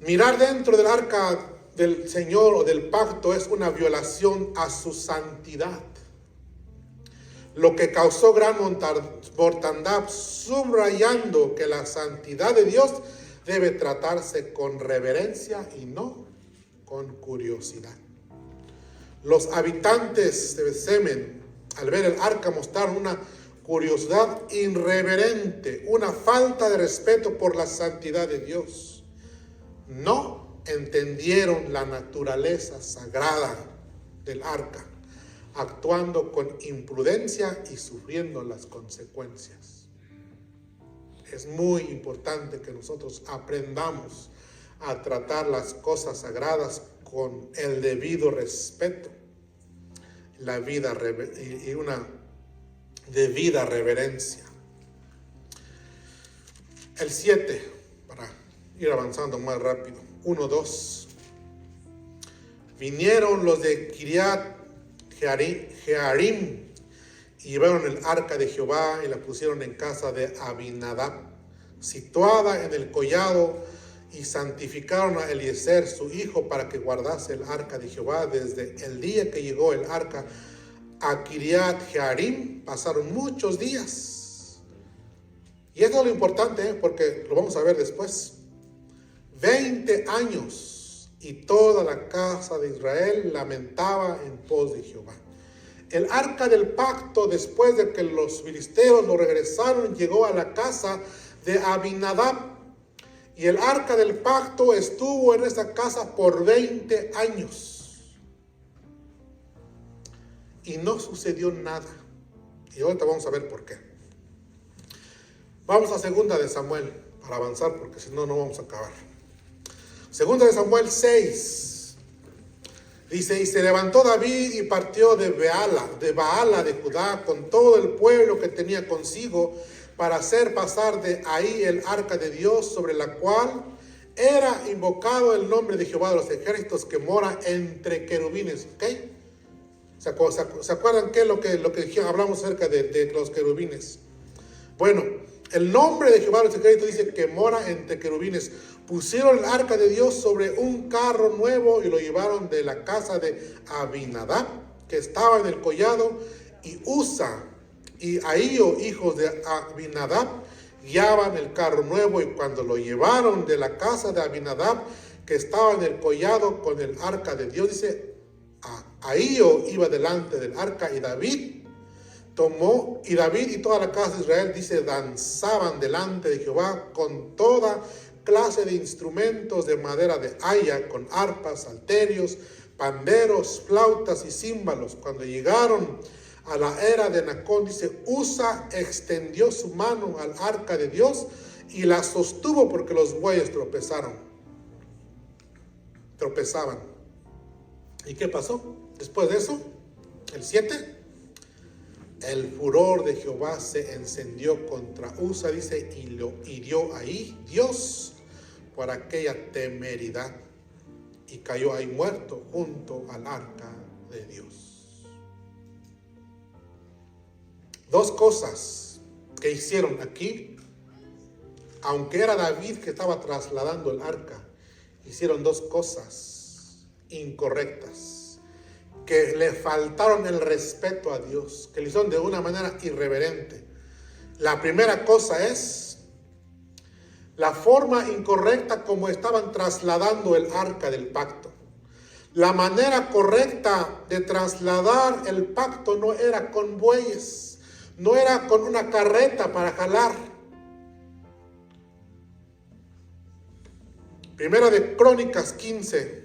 Mirar dentro del arca del Señor o del pacto es una violación a su santidad, lo que causó gran mortandad, subrayando que la santidad de Dios debe tratarse con reverencia y no con curiosidad. Los habitantes de Semen, al ver el arca, mostraron una curiosidad irreverente, una falta de respeto por la santidad de Dios. No entendieron la naturaleza sagrada del arca, actuando con imprudencia y sufriendo las consecuencias. Es muy importante que nosotros aprendamos a tratar las cosas sagradas con el debido respeto, la vida y una debida reverencia. El 7, para ir avanzando más rápido. 1, 2. Vinieron los de Kiriat Jearim y llevaron el arca de Jehová y la pusieron en casa de Abinadab, situada en el collado, y santificaron a Eliezer, su hijo, para que guardase el arca de Jehová. Desde el día que llegó el arca a Kiriat Jearim pasaron muchos días. Y esto es lo importante, porque lo vamos a ver después. 20 años, y toda la casa de Israel lamentaba en pos de Jehová. El arca del pacto, después de que los filisteos lo regresaron, llegó a la casa de Abinadab. Y el arca del pacto estuvo en esa casa por 20 años. Y no sucedió nada. Y ahorita vamos a ver por qué. Vamos a 2 de Samuel para avanzar, porque si no, no vamos a acabar. 2 de Samuel 6. Dice, y se levantó David y partió de Baala de Judá, con todo el pueblo que tenía consigo, para hacer pasar de ahí el arca de Dios, sobre la cual era invocado el nombre de Jehová de los ejércitos, que mora entre querubines. ¿Ok? ¿Se acuerdan qué es lo que hablamos acerca de los querubines? Bueno, el nombre de Jehová de los ejércitos dice que mora entre querubines. Pusieron el arca de Dios sobre un carro nuevo y lo llevaron de la casa de Abinadab, que estaba en el collado, y Usa y Ahío, hijos de Abinadab, guiaban el carro nuevo. Y cuando lo llevaron de la casa de Abinadab, que estaba en el collado con el arca de Dios, dice, Ahío iba delante del arca, y David y toda la casa de Israel, dice, danzaban delante de Jehová con toda clase de instrumentos de madera de haya, con arpas, salterios, panderos, flautas y címbalos. Cuando llegaron a la era de Nacón, dice, Usa extendió su mano al arca de Dios y la sostuvo, porque los bueyes tropezaban. ¿Y qué pasó? Después de eso, el 7, el furor de Jehová se encendió contra Usa, dice, y lo hirió ahí Dios por aquella temeridad, y cayó ahí muerto junto al arca de Dios. Dos cosas que hicieron aquí, aunque era David que estaba trasladando el arca, hicieron dos cosas incorrectas, que le faltaron el respeto a Dios, que lo hicieron de una manera irreverente. La primera cosa es la forma incorrecta como estaban trasladando el arca del pacto. La manera correcta de trasladar el pacto no era con bueyes, no era con una carreta para jalar. Primera de Crónicas 15.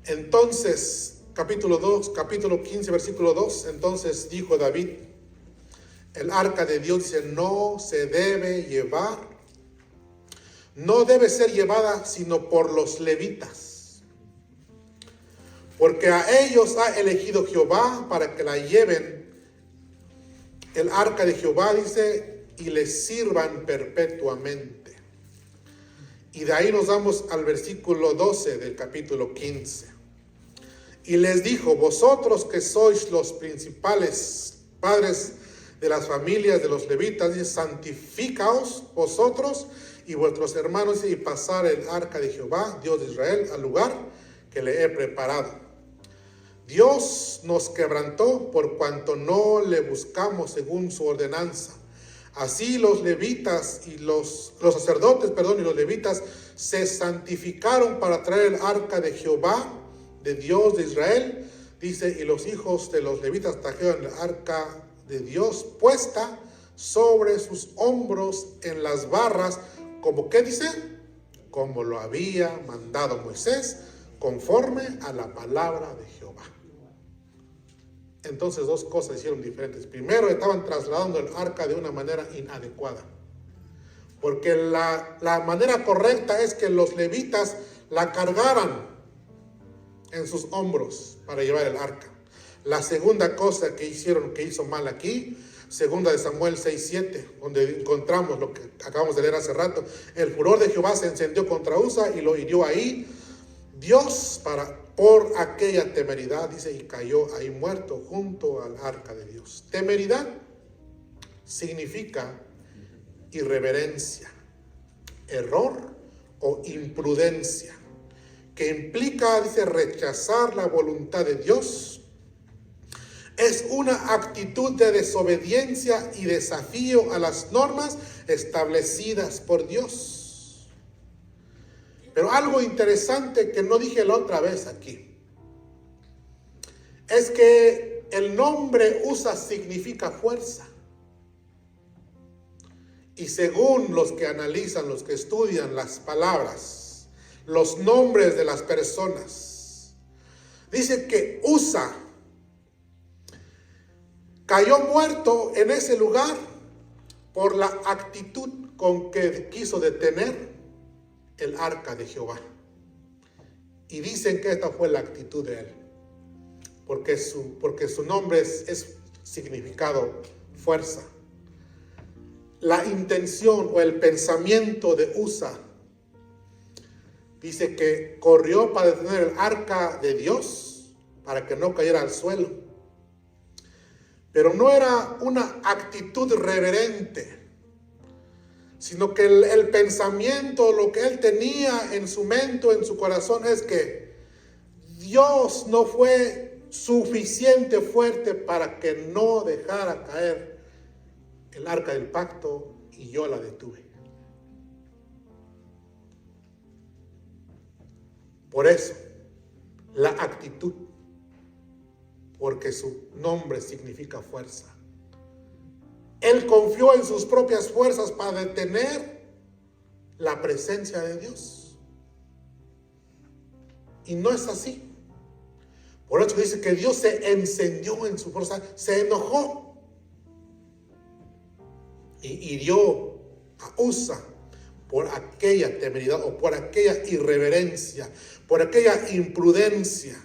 Entonces, capítulo 15, versículo 2. Entonces dijo David, el arca de Dios, dice, no debe ser llevada sino por los levitas, porque a ellos ha elegido Jehová para que la lleven el arca de Jehová, dice, y les sirvan perpetuamente. Y de ahí nos vamos al versículo 12 del capítulo 15. Y les dijo, vosotros que sois los principales padres de las familias de los levitas, dice, santificaos vosotros y vuestros hermanos, y pasar el arca de Jehová, Dios de Israel, al lugar que le he preparado. Dios nos quebrantó por cuanto no le buscamos según su ordenanza. Así los levitas y los sacerdotes, y los levitas se santificaron para traer el arca de Jehová, de Dios de Israel, dice, y los hijos de los levitas trajeron el arca de Dios puesta sobre sus hombros en las barras, como que dice, como lo había mandado Moisés, conforme a la palabra de Jehová. Entonces dos cosas hicieron diferentes. Primero, estaban trasladando el arca de una manera inadecuada, porque la manera correcta es que los levitas la cargaran en sus hombros para llevar el arca. La segunda cosa que hizo mal aquí, segunda de Samuel 6:7, donde encontramos lo que acabamos de leer hace rato, el furor de Jehová se encendió contra Usa y lo hirió ahí Dios por aquella temeridad, dice, y cayó ahí muerto junto al arca de Dios. Temeridad significa irreverencia, error o imprudencia, que implica, dice, rechazar la voluntad de Dios. Es una actitud de desobediencia y desafío a las normas establecidas por Dios. Pero algo interesante que no dije la otra vez aquí, es que el nombre Usa significa fuerza. Y según los que analizan, los que estudian las palabras, los nombres de las personas, dice que Usa cayó muerto en ese lugar por la actitud con que quiso detener el arca de Jehová. Y dicen que esta fue la actitud de él, porque su nombre es significado fuerza. La intención o el pensamiento de Usa dice que corrió para detener el arca de Dios para que no cayera al suelo. Pero no era una actitud reverente, sino que el pensamiento, lo que él tenía en su mente, en su corazón, es que Dios no fue suficiente fuerte para que no dejara caer el arca del pacto y yo la detuve. Por eso, la actitud, porque su nombre significa fuerza. Él confió en sus propias fuerzas para detener la presencia de Dios. Y no es así. Por eso dice que Dios se encendió en su fuerza, se enojó y hirió a Usa por aquella temeridad o por aquella irreverencia, por aquella imprudencia,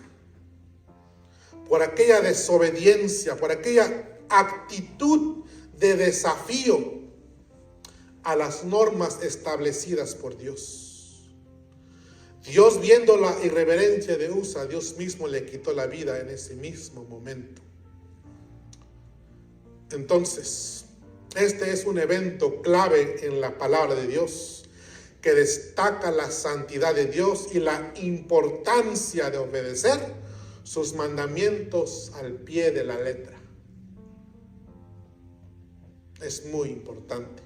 por aquella desobediencia, por aquella actitud de desafío a las normas establecidas por Dios. Dios, viendo la irreverencia de Usa, Dios mismo le quitó la vida en ese mismo momento. Entonces, este es un evento clave en la palabra de Dios que destaca la santidad de Dios y la importancia de obedecer sus mandamientos al pie de la letra. Es muy importante.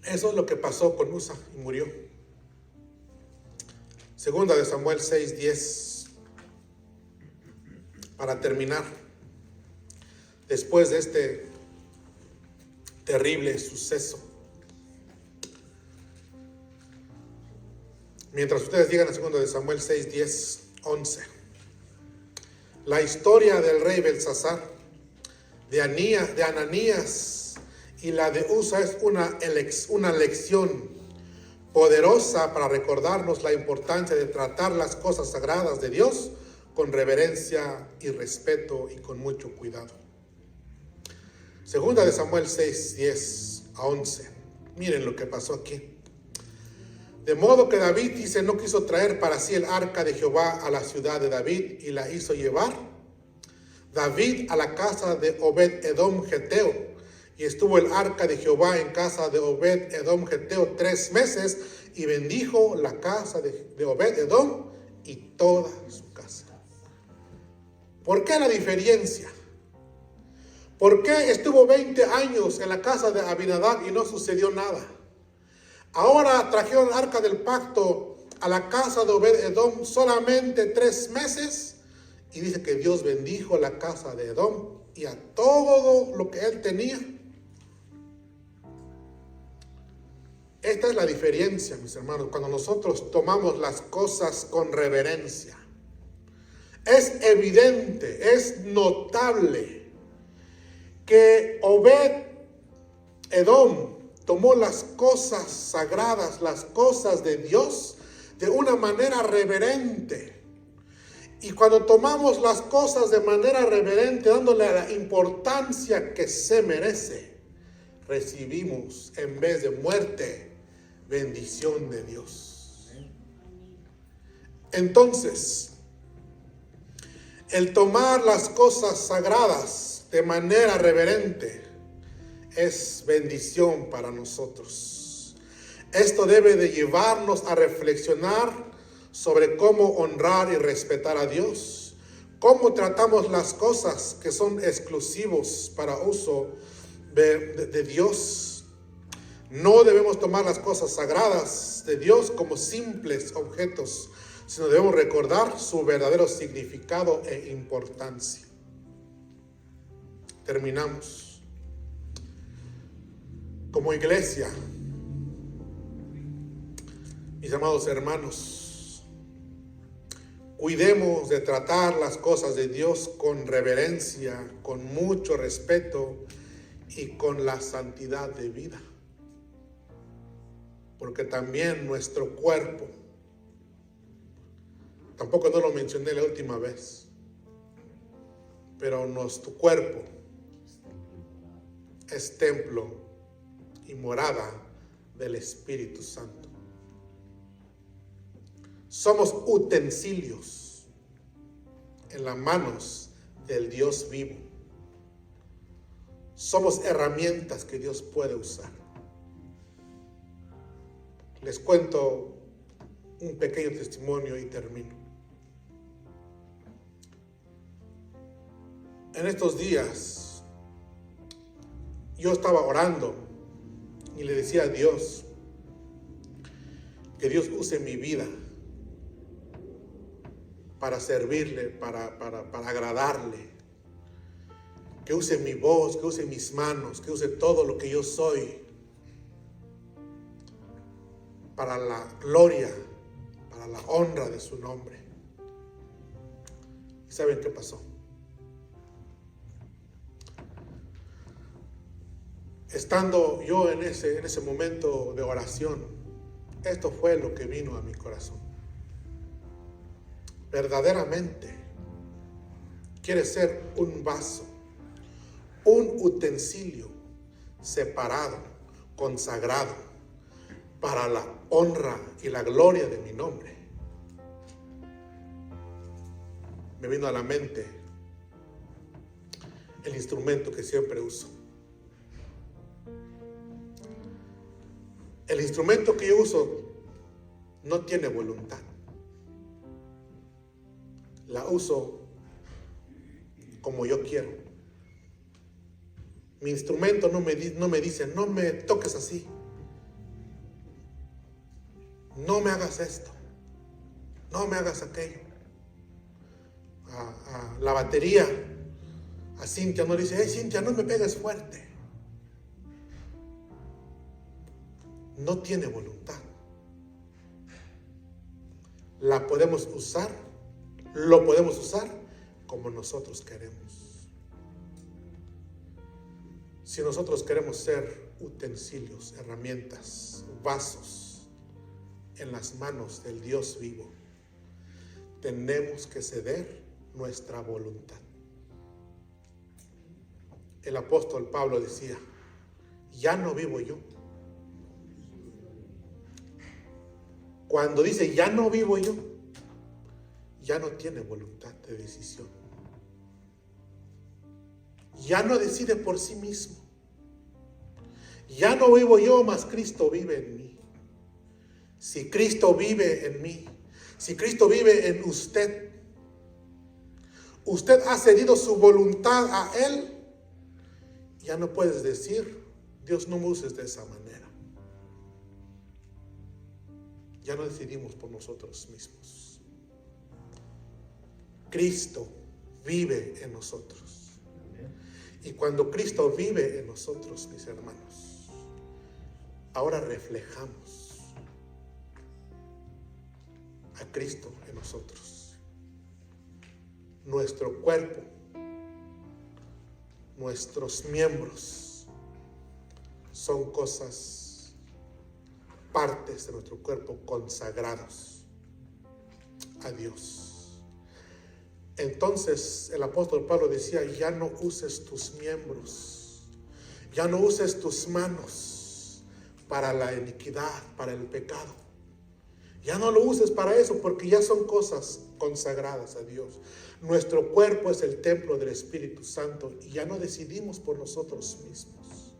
Eso es lo que pasó con Usa y murió. Segunda de Samuel 6:10. Para terminar, después de este terrible suceso, mientras ustedes llegan a segunda de Samuel 6:10, 11, la historia del rey Belsasar, de Ananías y la de Usa es una lección poderosa para recordarnos la importancia de tratar las cosas sagradas de Dios con reverencia y respeto y con mucho cuidado. Segunda de Samuel 6:10 a 11. Miren lo que pasó aquí. De modo que David dice, no quiso traer para sí el arca de Jehová a la ciudad de David y la hizo llevar David a la casa de Obed-Edom Geteo. Y estuvo el arca de Jehová en casa de Obed-Edom Geteo 3 meses y bendijo la casa de Obed-Edom y toda su casa. ¿Por qué la diferencia? ¿Por qué estuvo 20 años en la casa de Abinadab y no sucedió nada? Ahora trajeron el arca del pacto a la casa de Obed-Edom solamente 3 meses y dice que Dios bendijo la casa de Edom y a todo lo que él tenía. Esta es la diferencia, mis hermanos, cuando nosotros tomamos las cosas con reverencia. Es evidente, es notable que Obed-Edom tomó las cosas sagradas, las cosas de Dios, de una manera reverente. Y cuando tomamos las cosas de manera reverente, dándole la importancia que se merece, recibimos en vez de muerte, bendición de Dios. Entonces, el tomar las cosas sagradas de manera reverente es bendición para nosotros. Esto debe de llevarnos a reflexionar sobre cómo honrar y respetar a Dios, cómo tratamos las cosas que son exclusivos para uso de Dios. No debemos tomar las cosas sagradas de Dios como simples objetos, sino debemos recordar su verdadero significado e importancia. Terminamos. Como iglesia, mis amados hermanos, cuidemos de tratar las cosas de Dios con reverencia, con mucho respeto y con la santidad de vida. Porque también nuestro cuerpo, tampoco no lo mencioné la última vez, pero nuestro cuerpo es templo y morada del Espíritu Santo. Somos utensilios en las manos del Dios vivo. Somos herramientas que Dios puede usar. Les cuento un pequeño testimonio y termino. En estos días yo estaba orando y le decía a Dios que Dios use mi vida para servirle, para agradarle, que use mi voz, que use mis manos, que use todo lo que yo soy para la gloria, para la honra de su nombre. ¿Y saben qué pasó? Estando yo en ese momento de oración, esto fue lo que vino a mi corazón. Verdaderamente quieres ser un vaso, un utensilio separado, consagrado para la honra y la gloria de mi nombre. Me vino a la mente el instrumento que siempre uso. El instrumento que yo uso no tiene voluntad. La uso como yo quiero. Mi instrumento no me dice, no me toques así. No me hagas esto. No me hagas aquello. La batería, a Cintia no dice, hey Cintia, no me pegues fuerte. No tiene voluntad. La podemos usar, lo podemos usar como nosotros queremos. Si nosotros queremos ser utensilios, herramientas, vasos en las manos del Dios vivo, tenemos que ceder nuestra voluntad. El apóstol Pablo decía, ya no vivo yo. Cuando dice ya no vivo yo, ya no tiene voluntad de decisión. Ya no decide por sí mismo. Ya no vivo yo, mas Cristo vive en mí. Si Cristo vive en mí, si Cristo vive en usted, usted ha cedido su voluntad a Él, ya no puedes decir, Dios, no me uses de esa manera. Ya no decidimos por nosotros mismos. Cristo vive en nosotros. Y cuando Cristo vive en nosotros, mis hermanos, ahora reflejamos a Cristo en nosotros. Nuestro cuerpo, nuestros miembros son partes de nuestro cuerpo consagrados a Dios. Entonces el apóstol Pablo decía, ya no uses tus miembros, ya no uses tus manos para la iniquidad, para el pecado. Ya no lo uses para eso, porque ya son cosas consagradas a Dios. Nuestro cuerpo es el templo del Espíritu Santo y ya no decidimos por nosotros mismos.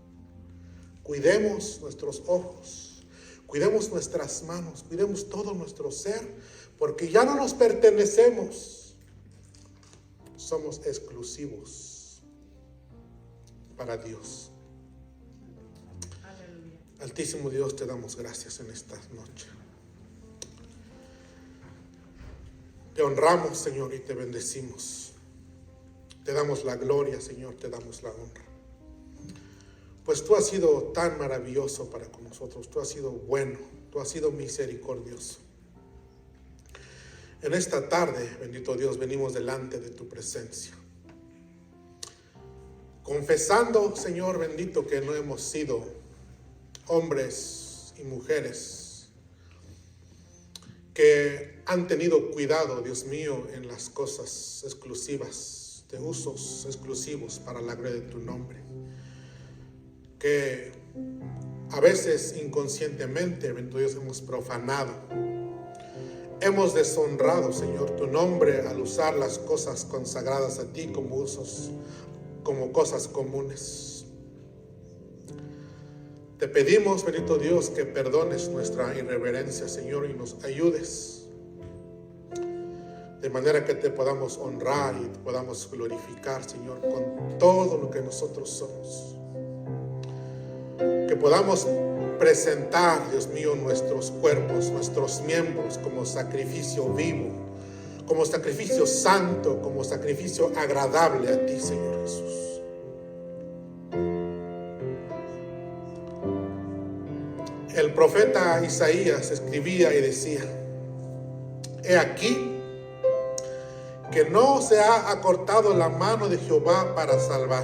Cuidemos nuestros ojos, cuidemos nuestras manos, cuidemos todo nuestro ser, porque ya no nos pertenecemos. Somos exclusivos para Dios. Aleluya. Altísimo Dios, te damos gracias en esta noche. Te honramos, Señor, y te bendecimos. Te damos la gloria, Señor, te damos la honra. Pues tú has sido tan maravilloso para con nosotros, tú has sido bueno, tú has sido misericordioso. En esta tarde, bendito Dios, venimos delante de tu presencia confesando, Señor bendito, que no hemos sido hombres y mujeres que han tenido cuidado, Dios mío, en las cosas exclusivas, de usos exclusivos para la gloria de tu nombre, que a veces inconscientemente, bendito Dios, hemos profanado, hemos deshonrado, Señor, tu nombre al usar las cosas consagradas a ti como usos, como cosas comunes. Te pedimos, bendito Dios, que perdones nuestra irreverencia, Señor, y nos ayudes de manera que te podamos honrar y te podamos glorificar, Señor, con todo lo que nosotros somos. Que podamos presentar, Dios mío, nuestros cuerpos, nuestros miembros como sacrificio vivo, como sacrificio santo, como sacrificio agradable a ti, Señor Jesús. El profeta Isaías escribía y decía: he aquí que no se ha acortado la mano de Jehová para salvar,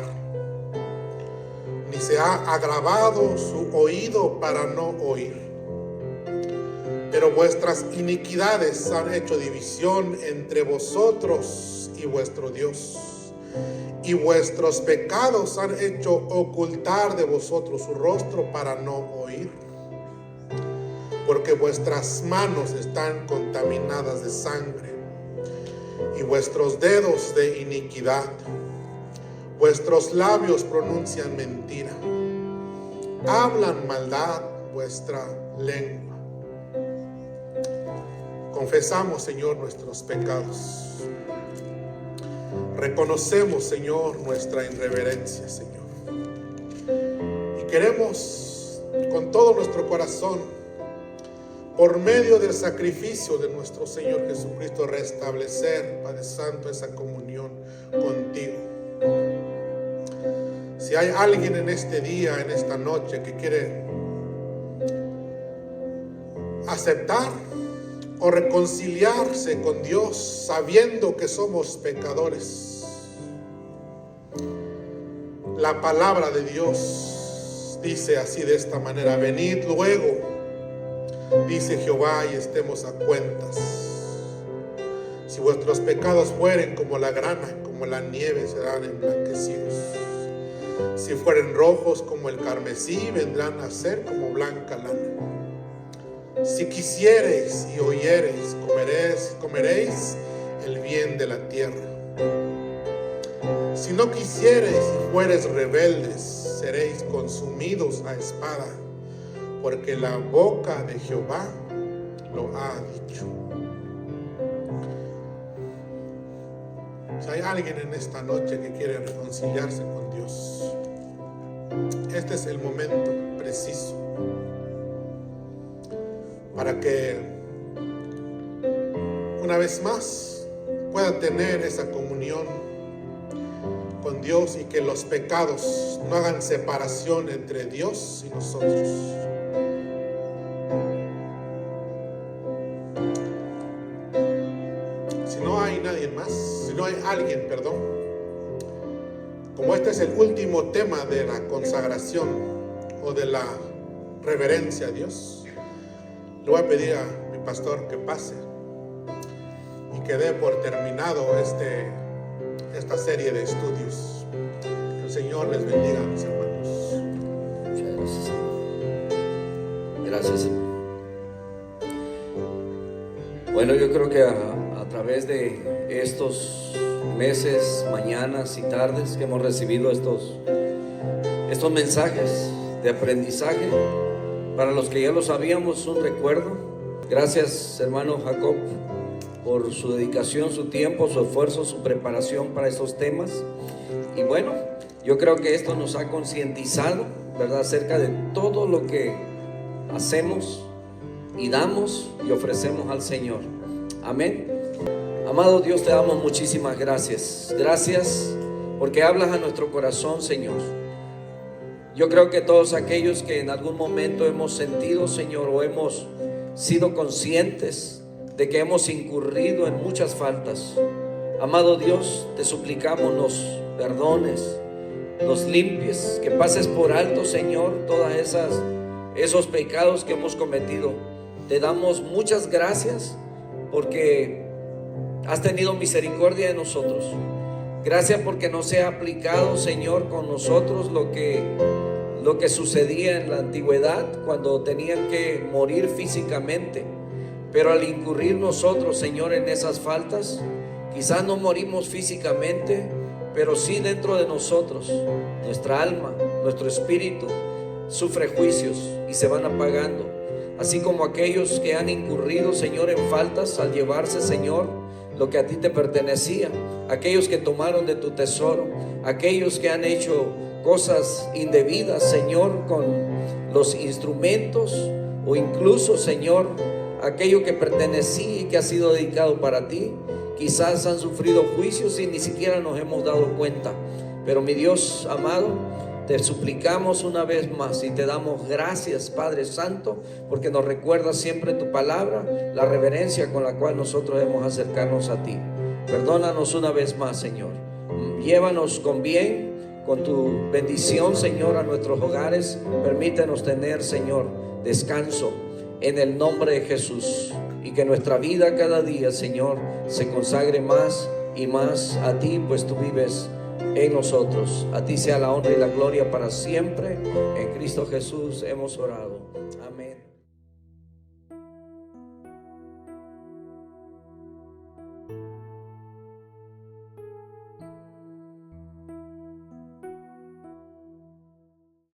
ni se ha agravado su oído para no oír. Pero vuestras iniquidades han hecho división entre vosotros y vuestro Dios, y vuestros pecados han hecho ocultar de vosotros su rostro para no oír. Porque vuestras manos están contaminadas de sangre, y vuestros dedos de iniquidad. Vuestros labios pronuncian mentira, hablan maldad vuestra lengua. Confesamos, Señor, nuestros pecados. Reconocemos, Señor, nuestra irreverencia, Señor. Y queremos con todo nuestro corazón, por medio del sacrificio de nuestro Señor Jesucristo, restablecer, Padre Santo, esa comunión contigo. Si hay alguien en este día, en esta noche, que quiere aceptar o reconciliarse con Dios, sabiendo que somos pecadores, la palabra de Dios dice así, de esta manera: venid luego, dice Jehová, y estemos a cuentas. Si vuestros pecados fueren como la grana, como la nieve, serán emblanquecidos. Si fueren rojos como el carmesí, vendrán a ser como blanca lana. Si quisiereis y oyereis, comeréis el bien de la tierra. Si no quisiereis y fuereis rebeldes, seréis consumidos a espada, porque la boca de Jehová lo ha dicho. Si hay alguien en esta noche que quiere reconciliarse con Dios, este es el momento preciso para que una vez más pueda tener esa comunión con Dios, y que los pecados no hagan separación entre Dios y nosotros. Si no hay nadie más, si no hay alguien, perdón, como este es el último tema de la consagración o de la reverencia a Dios, le voy a pedir a mi pastor que pase y que dé por terminado esta serie de estudios. Que el Señor les bendiga, mis hermanos. Muchas gracias. Gracias, Señor. Bueno, yo creo que a través de estos meses, mañanas y tardes que hemos recibido estos mensajes de aprendizaje, para los que ya lo sabíamos, un recuerdo. Gracias, hermano Jacob, por su dedicación, su tiempo, su esfuerzo, su preparación para estos temas. Y bueno, yo creo que esto nos ha concientizado, ¿verdad?, acerca de todo lo que hacemos y damos y ofrecemos al Señor. Amén. Amado Dios, te damos muchísimas gracias. Gracias porque hablas a nuestro corazón, Señor. Yo creo que todos aquellos que en algún momento hemos sentido, Señor, o hemos sido conscientes de que hemos incurrido en muchas faltas, amado Dios, te suplicamos nos perdones, nos limpies, que pases por alto, Señor, todas esos pecados que hemos cometido. Te damos muchas gracias porque has tenido misericordia de nosotros. Gracias porque no se ha aplicado, Señor, con nosotros lo que sucedía en la antigüedad, cuando tenían que morir físicamente. Pero al incurrir nosotros, Señor, en esas faltas, quizás no morimos físicamente, pero sí dentro de nosotros, nuestra alma, nuestro espíritu sufre juicios y se van apagando. Así como aquellos que han incurrido, Señor, en faltas al llevarse, Señor, lo que a ti te pertenecía, aquellos que tomaron de tu tesoro, aquellos que han hecho cosas indebidas, Señor, con los instrumentos, o incluso, Señor, aquello que pertenecía y que ha sido dedicado para ti. Quizás han sufrido juicios y ni siquiera nos hemos dado cuenta. Pero mi Dios amado, te suplicamos una vez más y te damos gracias, Padre Santo, porque nos recuerdas siempre tu palabra, la reverencia con la cual nosotros debemos acercarnos a ti. Perdónanos una vez más, Señor. Llévanos con bien, con tu bendición, Señor, a nuestros hogares. Permítenos tener, Señor, descanso en el nombre de Jesús. Y que nuestra vida cada día, Señor, se consagre más y más a ti, pues tú vives en nosotros. A ti sea la honra y la gloria para siempre. En Cristo Jesús hemos orado.